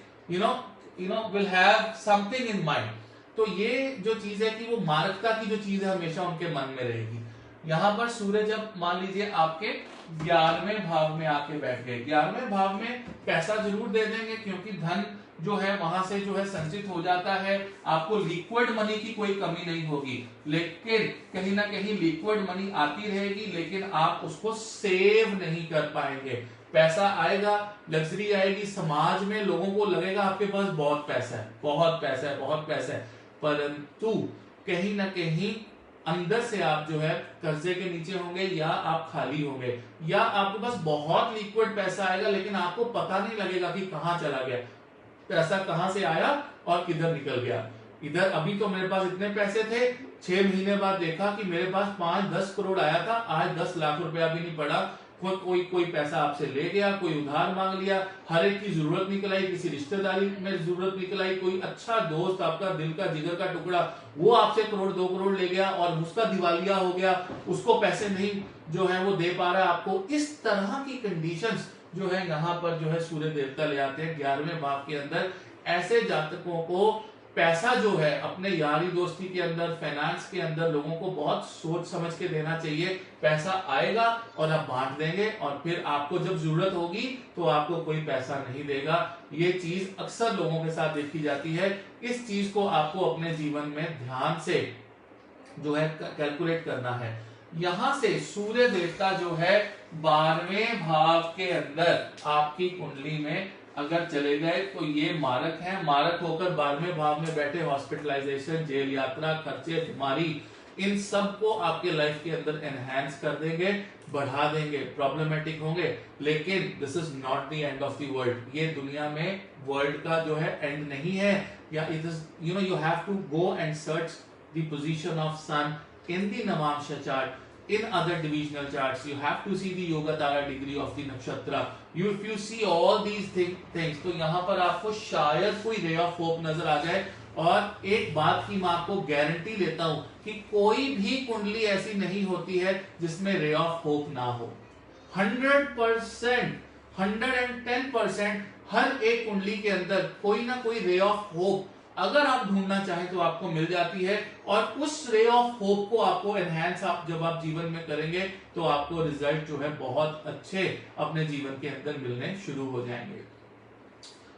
will have something in mind। तो ये जो चीज है कि वो मारकता की जो चीज है हमेशा उनके मन में रहेगी। यहाँ पर सूर्य जब मान लीजिए आपके 11वें भाव में आके बैठ गए, 11वें भाव में पैसा जरूर दे देंगे, क्योंकि धन जो है वहां से जो है संचित हो जाता है, आपको लिक्विड मनी की कोई कमी नहीं होगी, लेकिन कहीं ना कहीं लिक्विड मनी आती रहेगी, लेकिन आप उसको सेव नहीं कर पाएंगे। पैसा आएगा, लग्जरी आएगी, समाज में लोगों को लगेगा आपके पास बहुत पैसा है, बहुत पैसा है, बहुत पैसा है, परंतु कहीं ना कहीं अंदर से आप जो है कर्जे के नीचे होंगे, या आप खाली होंगे, या आपके पास बहुत लिक्विड पैसा आएगा लेकिन आपको पता नहीं लगेगा कि कहां चला गया पैसा, कहां से आया और किधर निकल गया। इधर अभी तो मेरे पास इतने पैसे थे, 6 महीने बाद देखा कि मेरे पास 5-10 करोड़ आया था, आज 10 लाख रुपया भी नहीं पड़ा। कोई पैसा आपसे ले गया, कोई उधार मांग लिया, हर एक की जरूरत निकल आई, किसी रिश्तेदारी में जरूरत निकल आई, कोई अच्छा दोस्त आपका दिल का जिगर का टुकड़ा वो आपसे 1-2 करोड़ ले गया और उसका दिवालिया हो गया, उसको पैसे नहीं जो है वो दे पा रहा है आपको। इस तरह की कंडीशंस जो है यहाँ पर जो है सूर्य देवता ले आते हैं 11वें भाव के अंदर। ऐसे जातकों को पैसा जो है अपने यारी दोस्ती के अंदर, फाइनेंस के अंदर लोगों को बहुत सोच समझ के देना चाहिए। पैसा आएगा और आप बांट देंगे, और फिर आपको जब जरूरत होगी तो आपको कोई पैसा नहीं देगा। ये चीज अक्सर लोगों के साथ देखी जाती है। इस चीज को आपको अपने जीवन में ध्यान से जो है कैलकुलेट करना है। यहां से सूर्य देवता जो है 12वें भाव के अंदर आपकी कुंडली में अगर चले गए तो ये मारक है, मारक होकर 12वें भाव में बैठे हॉस्पिटलाइजेशन, जेल यात्रा, खर्चे, बीमारी, इन सब को आपके लाइफ के अंदर एनहांस कर देंगे, बढ़ा देंगे, प्रॉब्लमेटिक होंगे। लेकिन this is not the end of the world. ये दुनिया में वर्ल्ड का जो है एंड नहीं है। या it is you have to go and search the position of sun in the Navamsha chart, in other divisional charts, you have to see the Yoga Tara degree of the nakshatra. If you see all these things, तो यहाँ पर आपको शायद कोई ray of hope नजर आ जाए। और एक बात की मैं आपको गारंटी लेता हूं कि कोई भी कुंडली ऐसी नहीं होती है जिसमें ray of hope ना हो। 100%, 110% हर एक कुंडली के अंदर कोई ना कोई ray of hope अगर आप ढूंढना चाहें तो आपको मिल जाती है। और उस रे ऑफ होप को आपको एनहांस जब आप जीवन में करेंगे तो आपको रिजल्ट जो है बहुत अच्छे अपने जीवन के अंदर मिलने शुरू हो जाएंगे।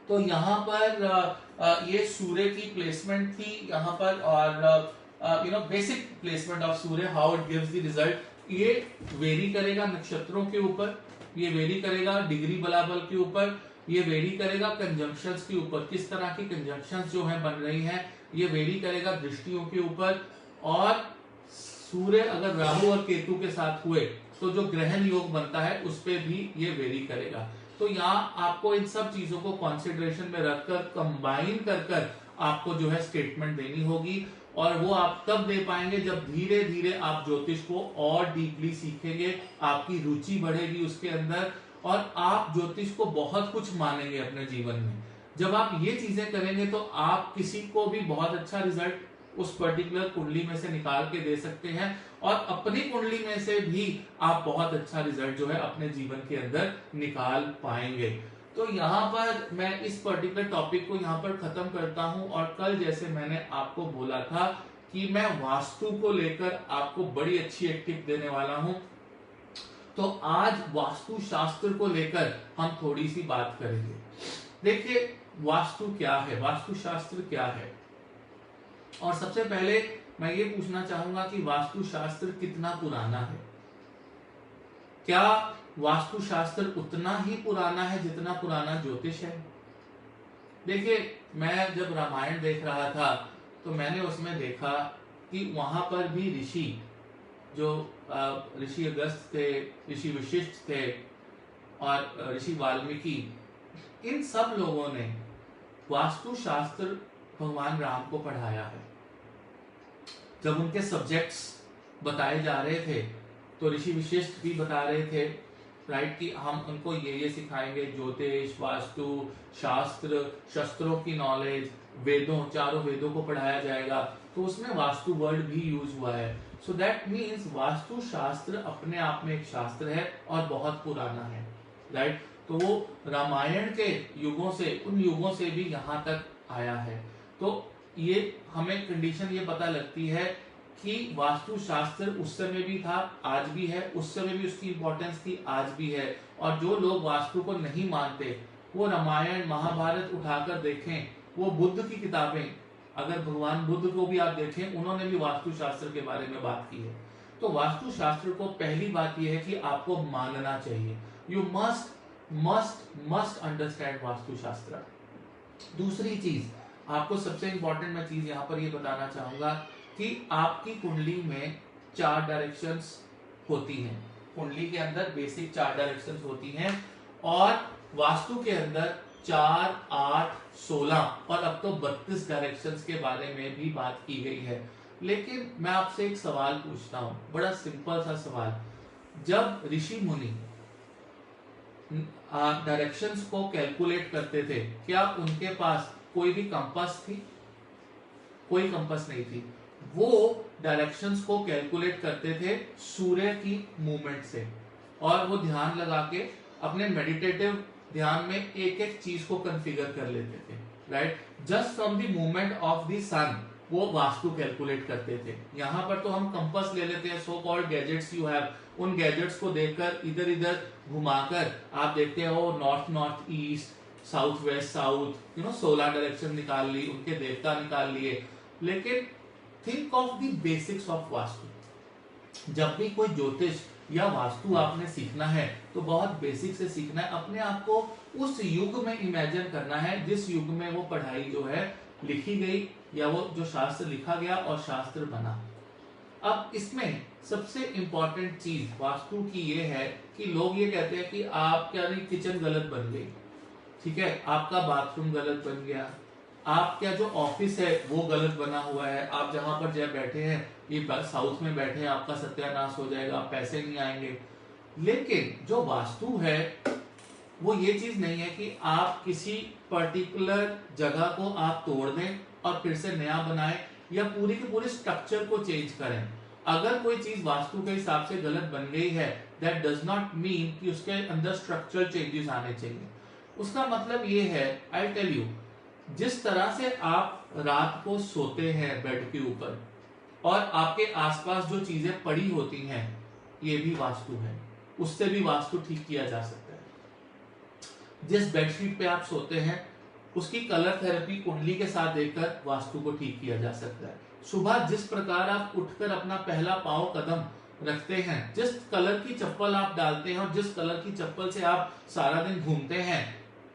तो यहाँ पर ये सूर्य की प्लेसमेंट थी यहाँ पर, और basic placement of Surya, how it gives the result. ये वेरी करेगा नक्षत्रों के ऊपर, ये वेरी करेगा डिग्री बलाबल के ऊपर, ये वेरी करेगा कंजंक्शंस के ऊपर, किस तरह की कंजंक्शंस जो है बन रही हैं, ये वेरी करेगा दृष्टियों के ऊपर। और सूर्य अगर राहु और केतु के साथ हुए तो जो ग्रहण योग बनता है उस पे भी ये वेरी करेगा। तो यहाँ आपको इन सब चीजों को कंसिडरेशन में रखकर कंबाइन कर आपको जो है स्टेटमेंट देनी होगी। और वो आप तब दे पाएंगे जब धीरे धीरे आप ज्योतिष को और डीपली सीखेंगे, आपकी रुचि बढ़ेगी उसके अंदर, और आप ज्योतिष को बहुत कुछ मानेंगे अपने जीवन में। जब आप ये चीजें करेंगे तो आप किसी को भी बहुत अच्छा रिजल्ट उस पर्टिकुलर कुंडली में से निकाल के दे सकते हैं और अपनी कुंडली में से भी आप बहुत अच्छा रिजल्ट जो है अपने जीवन के अंदर निकाल पाएंगे। तो यहाँ पर मैं इस पर्टिकुलर टॉपिक को यहाँ पर खत्म करता हूँ और कल जैसे मैंने आपको बोला था कि मैं वास्तु को लेकर आपको बड़ी अच्छी एक टिप देने वाला हूँ, तो आज वास्तु शास्त्र को लेकर हम थोड़ी सी बात करेंगे। देखिए वास्तु क्या है, वास्तु शास्त्र क्या है, और सबसे पहले मैं ये पूछना चाहूंगा कि वास्तु शास्त्र कितना पुराना है। क्या वास्तु शास्त्र उतना ही पुराना है जितना पुराना ज्योतिष है? देखिए मैं जब रामायण देख रहा था तो मैंने उसमें देखा कि वहां पर भी ऋषि, जो ऋषि अगस्त थे, ऋषि वशिष्ठ थे और ऋषि वाल्मीकि, इन सब लोगों ने वास्तु शास्त्र भगवान राम को पढ़ाया है। जब उनके सब्जेक्ट्स बताए जा रहे थे तो ऋषि वशिष्ठ भी बता रहे थे, राइट, कि हम उनको ये सिखाएंगे, ज्योतिष, वास्तु शास्त्र, शस्त्रों की नॉलेज, वेदों, चारों वेदों को पढ़ाया जाएगा, तो उसमें वास्तु वर्ड भी यूज हुआ है। सो दैट मीन्स वास्तु शास्त्र अपने आप में एक शास्त्र है और बहुत पुराना है, राइट। तो वो रामायण के युगों से, उन युगों से भी यहाँ तक आया है। तो ये हमें कंडीशन ये पता लगती है कि वास्तु शास्त्र उस समय भी था, आज भी है, उस समय भी उसकी इंपॉर्टेंस थी, आज भी है। और जो लोग वास्तु को नहीं मानते वो रामायण महाभारत उठाकर देखें, वो बुद्ध की किताबें, अगर भगवान बुद्ध को भी आप देखें, उन्होंने भी वास्तु शास्त्र के बारे में बात की है। तो वास्तु शास्त्र को पहली बात यह है कि आपको मानना चाहिए। यू मस्ट अंडरस्टैंड वास्तु शास्त्र। दूसरी चीज, आपको सबसे इंपॉर्टेंट मैं चीज यहाँ पर ये बताना चाहूंगा कि आपकी कुंडली में 4 डायरेक्शंस होती हैं। कुंडली के अंदर बेसिक 4 डायरेक्शंस होती हैं और वास्तु के अंदर 4, 8, 16 और अब तो 32 डायरेक्शंस के बारे में भी बात की गई है। लेकिन मैं आपसे एक सवाल पूछता हूं, बड़ा सिंपल सा सवाल। जब ऋषि मुनि डायरेक्शंस को कैलकुलेट करते थे, क्या उनके पास कोई भी कंपास थी? कोई कंपास नहीं थी। वो डायरेक्शंस को कैलकुलेट करते थे सूर्य की मूवमेंट से, और वो ध्यान लगा के अपने मेडिटेटिव ध्यान में एक एक चीज को कॉन्फ़िगर कर लेते थे, right. Just from the movement of the sun वो वास्तु कैलकुलेट करते थे। यहाँ पर तो हम कंपास ले लेते हैं, so called gadgets you have, उन गैजेट्स को देखकर इधर इधर घुमाकर आप देखते हो north north east, south west south, 16 direction निकाल ली, उनके देवता निकाल लिए। लेकिन think of the basics of vastu. जब भी कोई ज्योतिष या वास्तु आपने सीखना है तो बहुत बेसिक से सीखना है। अपने आप को उस युग में इमेजिन करना है जिस युग में वो पढ़ाई जो है लिखी गई, या वो जो शास्त्र लिखा गया और शास्त्र बना। अब इसमें सबसे इंपॉर्टेंट चीज वास्तु की ये है कि लोग ये कहते हैं कि आप क्या नहीं, किचन गलत बन गई, ठीक है, आपका बाथरूम गलत बन गया, आप क्या जो ऑफिस है वो गलत बना हुआ है, आप जहां पर जब बैठे हैं ये साउथ में बैठे हैं, आपका सत्यानाश हो जाएगा, पैसे नहीं आएंगे। लेकिन जो वास्तु है वो ये चीज नहीं है कि आप किसी पर्टिकुलर जगह को आप तोड़ दें और फिर से नया बनाएं या पूरी की पूरी स्ट्रक्चर को चेंज करें। अगर कोई चीज वास्तु के हिसाब से गलत बन गई है, दैट डज नॉट मीन कि उसके अंदर स्ट्रक्चरल चेंजेस आने चाहिए। उसका मतलब ये है, आई टेल यू, जिस तरह से आप रात को सोते हैं बेड के ऊपर और आपके आसपास जो चीजें पड़ी होती हैं, ये भी वास्तु है, उससे भी वास्तु ठीक किया जा सकता है। जिस बेडशीट पे आप सोते हैं उसकी कलर थेरेपी कुंडली के साथ देखकर वास्तु को ठीक किया जा सकता है। सुबह जिस प्रकार आप उठकर अपना पहला पांव कदम रखते हैं, जिस कलर की चप्पल आप डालते हैं और जिस कलर की चप्पल से आप सारा दिन घूमते हैं,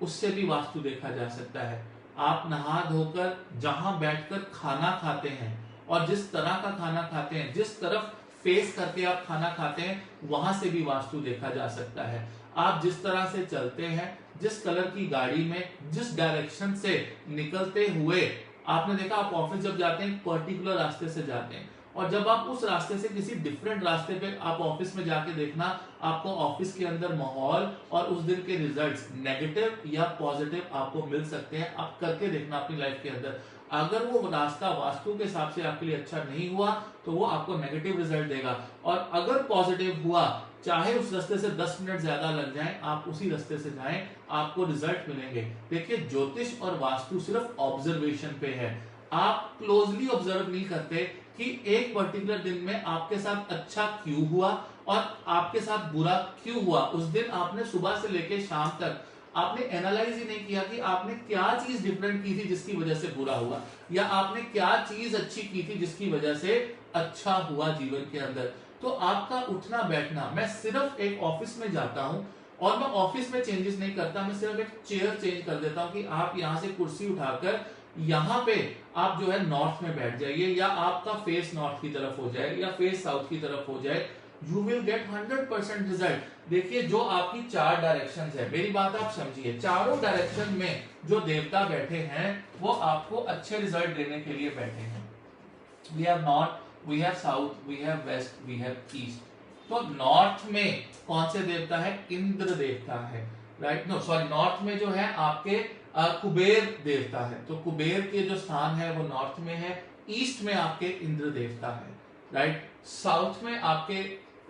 उससे भी वास्तु देखा जा सकता है। आप नहा धोकर जहां बैठकर खाना खाते हैं और जिस तरह का खाना खाते हैं, जिस तरफ फेस करके आप खाना खाते हैं, वहां से भी वास्तु देखा जा सकता है। आप जिस तरह से चलते हैं, जिस कलर की गाड़ी में, जिस डायरेक्शन से निकलते हुए, आपने देखा आप ऑफिस जब जाते हैं पर्टिकुलर रास्ते से जाते हैं, और जब आप उस रास्ते से किसी डिफरेंट रास्ते पे आप ऑफिस में जाके देखना, आपको ऑफिस के अंदर माहौल और उस दिन के रिजल्ट्स नेगेटिव या पॉजिटिव आपको मिल सकते हैं। आप करके देखना अपनी लाइफ के अंदर। अगर वो रास्ता वास्तु के हिसाब से आपके लिए अच्छा नहीं हुआ तो वो आपको नेगेटिव रिजल्ट देगा, और अगर पॉजिटिव हुआ, चाहे उस रास्ते से 10 मिनट ज्यादा लग जाए, आप उसी रास्ते से जाएं, आपको रिजल्ट मिलेंगे। देखिए, ज्योतिष और वास्तु सिर्फ ऑब्जर्वेशन पे है, आप क्लोजली ऑब्जर्व नहीं करते कि एक पर्टिकुलर दिन में आपके साथ अच्छा क्यों हुआ और आपके साथ बुरा क्यों हुआ। उस दिन आपने सुबह से लेकर शाम तक आपने एनालाइज ही नहीं किया कि आपने क्या चीज डिफरेंट की थी जिसकी वजह से बुरा हुआ, या आपने क्या चीज अच्छी की थी जिसकी वजह से अच्छा हुआ जीवन के अंदर। तो आपका उठना बैठना, मैं सिर्फ एक ऑफिस में जाता हूं और मैं ऑफिस में चेंजेस नहीं करता, मैं सिर्फ एक चेयर चेंज कर देता हूं कि आप यहां से कुर्सी उठाकर यहां पे आप जो है नॉर्थ में बैठ जाइए, या आपका फेस नॉर्थ की तरफ हो जाए या फेस साउथ की तरफ हो जाए, यू विल गेट 100% रिजल्ट। देखिए, जो आपकी 4 डायरेक्शंस है, मेरी बात आप समझिए, चारों डायरेक्शन में जो देवता बैठे हैं वो आपको अच्छे रिजल्ट देने के लिए बैठे हैं। We have north, we have south, we have west, we have east. तो नॉर्थ में कौन से देवता है? इंद्र देवता है, राइट? नो सॉरी, नॉर्थ में जो है आपके कुबेर देवता है, तो कुबेर के जो स्थान है वो नॉर्थ में है। ईस्ट में आपके इंद्र देवता है, राइट? साउथ में आपके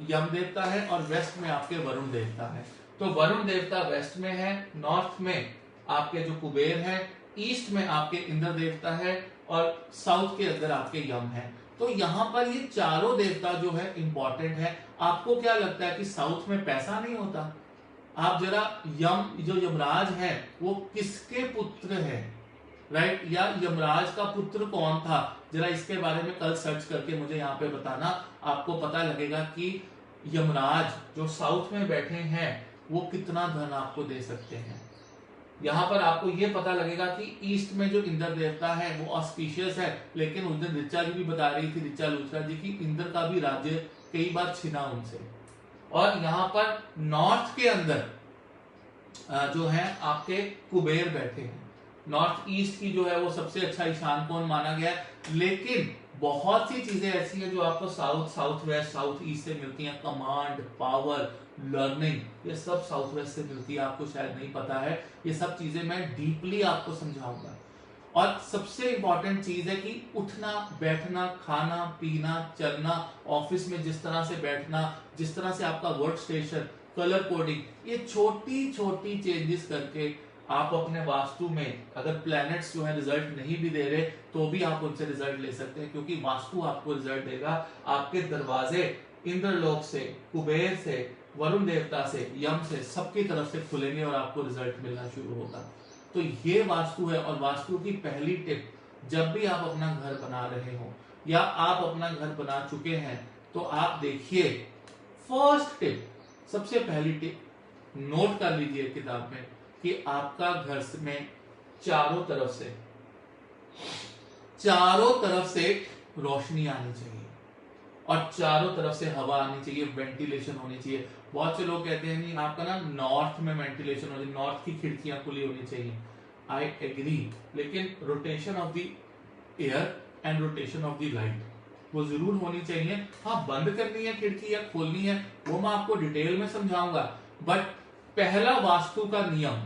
यम देवता है और वेस्ट में आपके वरुण देवता है। तो वरुण देवता वेस्ट में है, नॉर्थ में आपके जो कुबेर है, ईस्ट में आपके इंद्र देवता है और साउथ के अंदर आपके यम है। तो यहां पर ये चारों देवता जो है इंपॉर्टेंट है। आपको क्या लगता है कि साउथ में पैसा नहीं होता? आप जरा जो यमराज है वो किसके पुत्र है, राइट? या यमराज का पुत्र कौन था, जरा इसके बारे में कल सर्च करके मुझे यहाँ पे बताना। आपको पता लगेगा कि यमराज जो साउथ में बैठे हैं वो कितना धन आपको दे सकते हैं। यहाँ पर आपको ये पता लगेगा कि ईस्ट में जो इंद्र देवता है वो ऑस्पिशियस है, लेकिन उस दिन ऋचा जी भी बता रही थी, ऋचा लूथरा जी, की इंद्र का भी राज्य कई बार छिना उनसे। और यहाँ पर नॉर्थ के अंदर जो है आपके कुबेर बैठे हैं। नॉर्थ ईस्ट की जो है वो सबसे अच्छा ईशान कोण माना गया है, लेकिन बहुत सी चीजें ऐसी हैं जो आपको south, south west, south east से मिलती हैं। कमांड, पावर, लर्निंग, ये सब साउथ वेस्ट से मिलती है। आपको शायद नहीं पता है, ये सब चीजें मैं डीपली आपको समझाऊंगा। और सबसे इंपॉर्टेंट चीज है कि उठना बैठना, खाना पीना, चलना, ऑफिस में जिस तरह से बैठना, जिस तरह से आपका वर्क स्टेशन, कलर कोडिंग, ये छोटी छोटी चेंजेस करके आप अपने वास्तु में, अगर प्लैनेट्स जो है रिजल्ट नहीं भी दे रहे तो भी आप उनसे रिजल्ट ले सकते हैं, क्योंकि वास्तु आपको रिजल्ट देगा। आपके दरवाजे इंद्रलोक से, कुबेर से, वरुण देवता से, यम से, सबकी तरफ से खुलेंगे और आपको रिजल्ट मिलना शुरू होगा। तो ये वास्तु है। और वास्तु की पहली टिप, जब भी आप अपना घर बना रहे हो या आप अपना घर बना चुके हैं, तो आप देखिए, फर्स्ट टिप, सबसे पहली टिप नोट कर लीजिए किताब में, कि आपका घर में चारों तरफ से रोशनी आनी चाहिए और चारों तरफ से हवा आनी चाहिए, वेंटिलेशन होनी चाहिए। बहुत से लोग कहते हैं नहीं, आपका ना नॉर्थ में वेंटिलेशन होनी चाहिए, नॉर्थ की खिड़कियां खुली होनी चाहिए। आई एग्री, लेकिन rotation of the air and rotation of the light वो जरूर होनी चाहिए। हाँ, बंद करनी है खिड़की या खोलनी है वो मैं आपको डिटेल में समझाऊंगा, बट पहला वास्तु का नियम,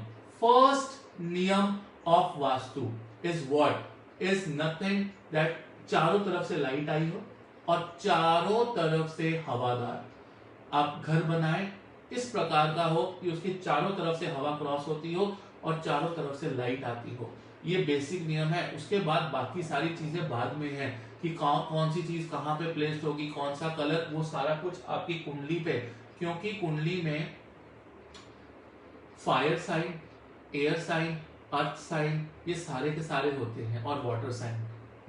फर्स्ट नियम of vastu is what? Is nothing that चारों तरफ से लाइट आई हो और चारों तरफ से हवादार आप घर बनाएं, इस प्रकार का हो कि उसकी चारों तरफ से हवा क्रॉस होती हो और चारों तरफ से लाइट आती हो। ये बेसिक नियम है। उसके बाद बाकी सारी चीजें बाद में है कि कौन सी चीज कहां पे प्लेस्ड होगी, कौन सा कलर, वो सारा कुछ आपकी कुंडली पे, क्योंकि कुंडली में fire sign, air sign, earth sign, ये सारे के सारे होते हैं, और वाटर साइन,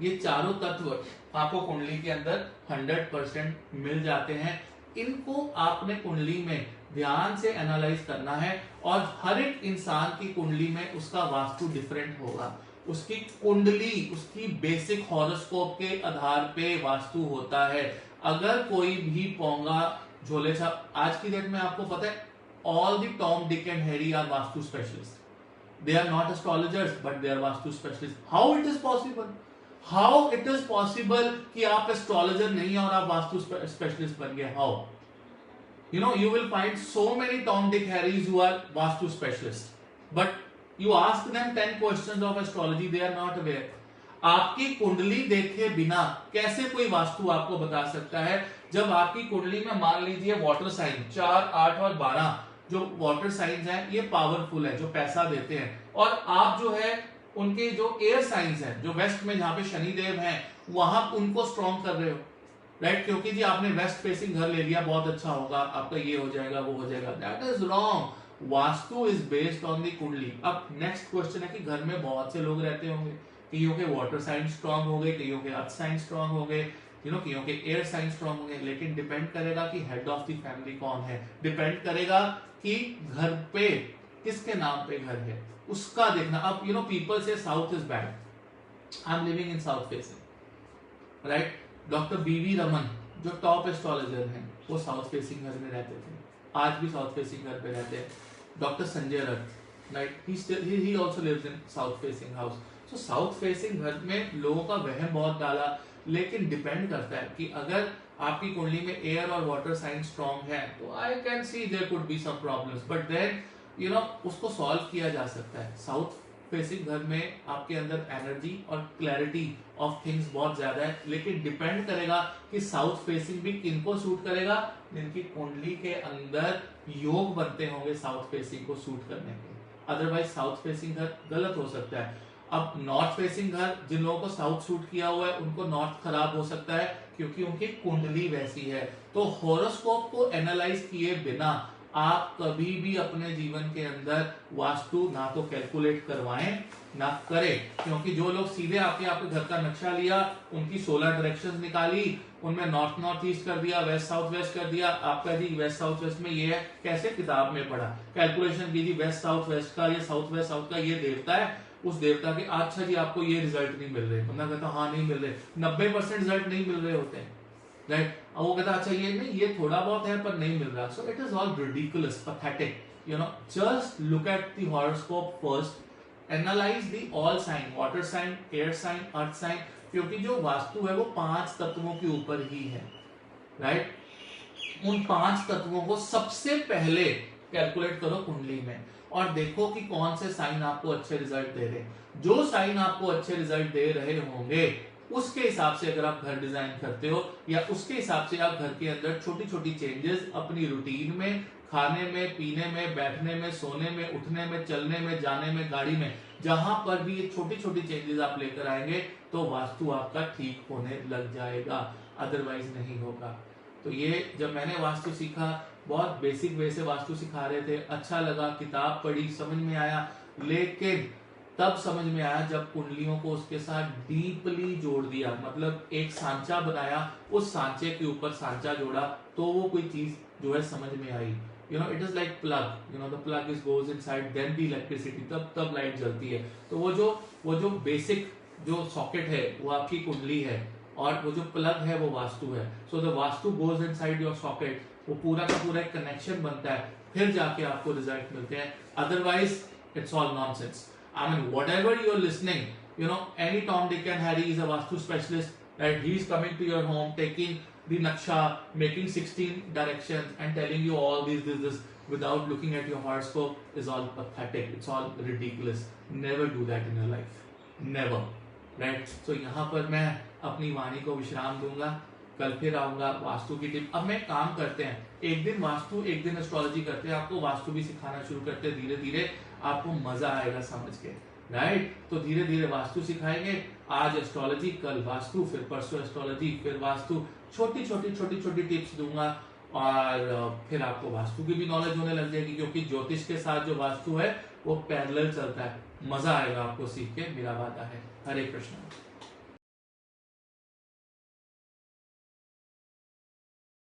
ये चारों तत्व आपको कुंडली के अंदर 100% मिल जाते हैं। इनको आपने कुंडली में ध्यान से एनालाइज करना है, और हर एक इंसान की कुंडली में उसका वास्तु डिफरेंट होगा। उसकी कुंडली, उसकी बेसिक हॉरोस्कोप के आधार पे वास्तु होता है। अगर कोई भी पोंगा झोले छाप, आज की डेट में आपको पता है all the Tom, Dick and Harry are Vastu specialists. They are not astrologers, but they are Vastu specialists. How it is possible? How it is possible कि आप astrologer नहीं है और आप वास्तु specialist बन गए? How? You know, you will find so many Tom, Dick, Harrys who are Vastu specialists, but you ask them 10 questions of astrology, they are not aware. आपकी कुंडली देखे बिना कैसे कोई वास्तु आपको बता सकता है? जब आपकी कुंडली में मान लीजिए वाटर साइन 4, 8 और 12 जो वाटर साइंस हैं ये पावरफुल है, जो पैसा देते हैं, और आप जो है उनके जो एयर साइंस हैं, जो वेस्ट में जहां पे शनिदेव हैं, वहां उनको स्ट्रॉन्ग कर रहे हो, राइट? क्योंकि जी आपने वेस्ट फेसिंग घर ले लिया, बहुत अच्छा होगा, आपका ये हो जाएगा, वो हो जाएगा। That is wrong. Vastu is based on the कुंडली। अब नेक्स्ट क्वेश्चन है कि घर में बहुत से लोग रहते होंगे, कईयों के वाटर साइन स्ट्रॉन्ग हो गए, कईयों के अर्थ साइन स्ट्रॉन्ग हो गए, कईयों के एयर साइन स्ट्रॉन्ग हो गए, लेकिन डिपेंड करेगा कि हेड ऑफ द फैमिली कौन है, डिपेंड करेगा कि घर पे किसके नाम पे घर है, उसका देखना। अब पीपल से south is bad, I am living in south facing, right? Doctor बीवी रमन जो टॉप एस्ट्रोलॉजर हैं वो साउथ फेसिंग घर में रहते थे, आज भी साउथ फेसिंग घर पे रहते हैं। Doctor Sanjay Rath, right, he also lives in south facing house. So south facing घर में लोगों का वहम बहुत डाला, लेकिन डिपेंड करता है कि अगर आपकी कुंडली में एयर और वाटर साइन स्ट्रॉन्ग है तो I can see there could be some problems, but then उसको सॉल्व किया जा सकता है। साउथ फेसिंग घर में आपके अंदर एनर्जी और क्लैरिटी ऑफ थिंग्स बहुत ज्यादा है, लेकिन डिपेंड करेगा कि साउथ फेसिंग भी किनको सूट करेगा, जिनकी कुंडली के अंदर योग बनते होंगे साउथ फेसिंग को सूट करने के। अदरवाइज साउथ फेसिंग घर गलत हो सकता है। अब नॉर्थ फेसिंग घर, जिन लोगों को साउथ सूट किया हुआ है उनको नॉर्थ खराब हो सकता है क्योंकि उनकी कुंडली वैसी है। तो हॉरोस्कोप को एनालाइज किए बिना आप कभी भी अपने जीवन के अंदर वास्तु ना तो कैलकुलेट करवाएं ना करें, क्योंकि जो लोग सीधे आपके घर का नक्शा लिया, उनकी 16 डायरेक्शंस निकाली, उनमें नॉर्थ नॉर्थ ईस्ट कर दिया, वेस्ट साउथ वेस्ट कर दिया, आपका जी वेस्ट साउथ वेस्ट में ये है, कैसे किताब में पढ़ा, कैलकुलेशन कीजिए वेस्ट साउथ वेस्ट का, ये साउथ वेस्ट साउथ का ये देवता है, उस देवता के अच्छा जी आपको ये रिजल्ट नहीं मिल रहे, बंदा कहता हाँ नहीं मिल रहे, 90% रिजल्ट नहीं मिल रहे होते हैं, राइट? वो कहता अच्छा ये नहीं, ये थोड़ा बहुत है पर नहीं मिल रहा। So it is all ridiculous, pathetic, just look at the horoscope first, analyse the all sign, water sign, air sign, earth sign, क्योंकि जो वास्तु है वो 5 तत्वों के ऊपर ही है, राइट? उन 5 तत्वों को सबसे पहले कैलकुलेट करो कुंडली में और देखो कि कौन से साइन आपको अच्छे रिजल्ट दे रहे हैं। जो साइन आपको अच्छे रिजल्ट दे रहे होंगे उसके हिसाब से अगर आप घर डिजाइन करते हो, या उसके हिसाब से आप घर के अंदर छोटी छोटी चेंजेस अपनी रूटीन में, खाने में, पीने में, बैठने में, सोने में, उठने में, चलने में, जाने में, गाड़ी में, जहां पर भी ये छोटी छोटी चेंजेस आप लेकर आएंगे तो वास्तु आपका ठीक होने लग जाएगा, अदरवाइज नहीं होगा। तो ये जब मैंने वास्तु सीखा, बहुत बेसिक वे से वास्तु सिखा रहे थे, अच्छा लगा, किताब पढ़ी, समझ में आया, लेकिन तब समझ में आया जब कुंडलियों को उसके साथ डीपली जोड़ दिया, मतलब एक सांचा बनाया, उस सांचे के ऊपर सांचा जोड़ा, तो वो कोई चीज जो है समझ में आई। It is like plug, the plug is goes inside then the electricity, तब लाइट जलती है। तो वो जो बेसिक जो सॉकेट है वो आपकी कुंडली है, और वो जो प्लग है वो वास्तु है। So the vastu goes inside your socket, वो पूरा का पूरा एक कनेक्शन बनता है, फिर जाके आपको रिजल्ट मिलते हैं, otherwise it's all nonsense. I mean, whatever you're listening, any Tom, Dick and Harry is a Vastu specialist, right? He's coming to your home, taking the Naksha, making 16 directions and telling you all this, without looking at your horoscope is all pathetic. It's all ridiculous. Never do that in your life. Never. Right? So, यहाँ पर मैं अपनी वाणी को विश्राम दूंगा, कल फिर आऊंगा वास्तु की टिप। अब मैं काम करते हैं, एक दिन वास्तु एक दिन एस्ट्रोलॉजी करते हैं, आपको वास्तु भी सिखाना शुरू करते हैं, धीरे धीरे आपको मजा आएगा समझ के, राइट? तो धीरे धीरे वास्तु सिखाएंगे, आज एस्ट्रोलॉजी, कल वास्तु, फिर परसों एस्ट्रोलॉजी, फिर वास्तु, छोटी छोटी टिप्स दूंगा, और फिर आपको वास्तु की भी नॉलेज होने लग जाएगी, क्योंकि ज्योतिष के साथ जो वास्तु है वो पैरेलल चलता है। मजा आएगा आपको सीख के, मेरा वादा है। हरे कृष्ण।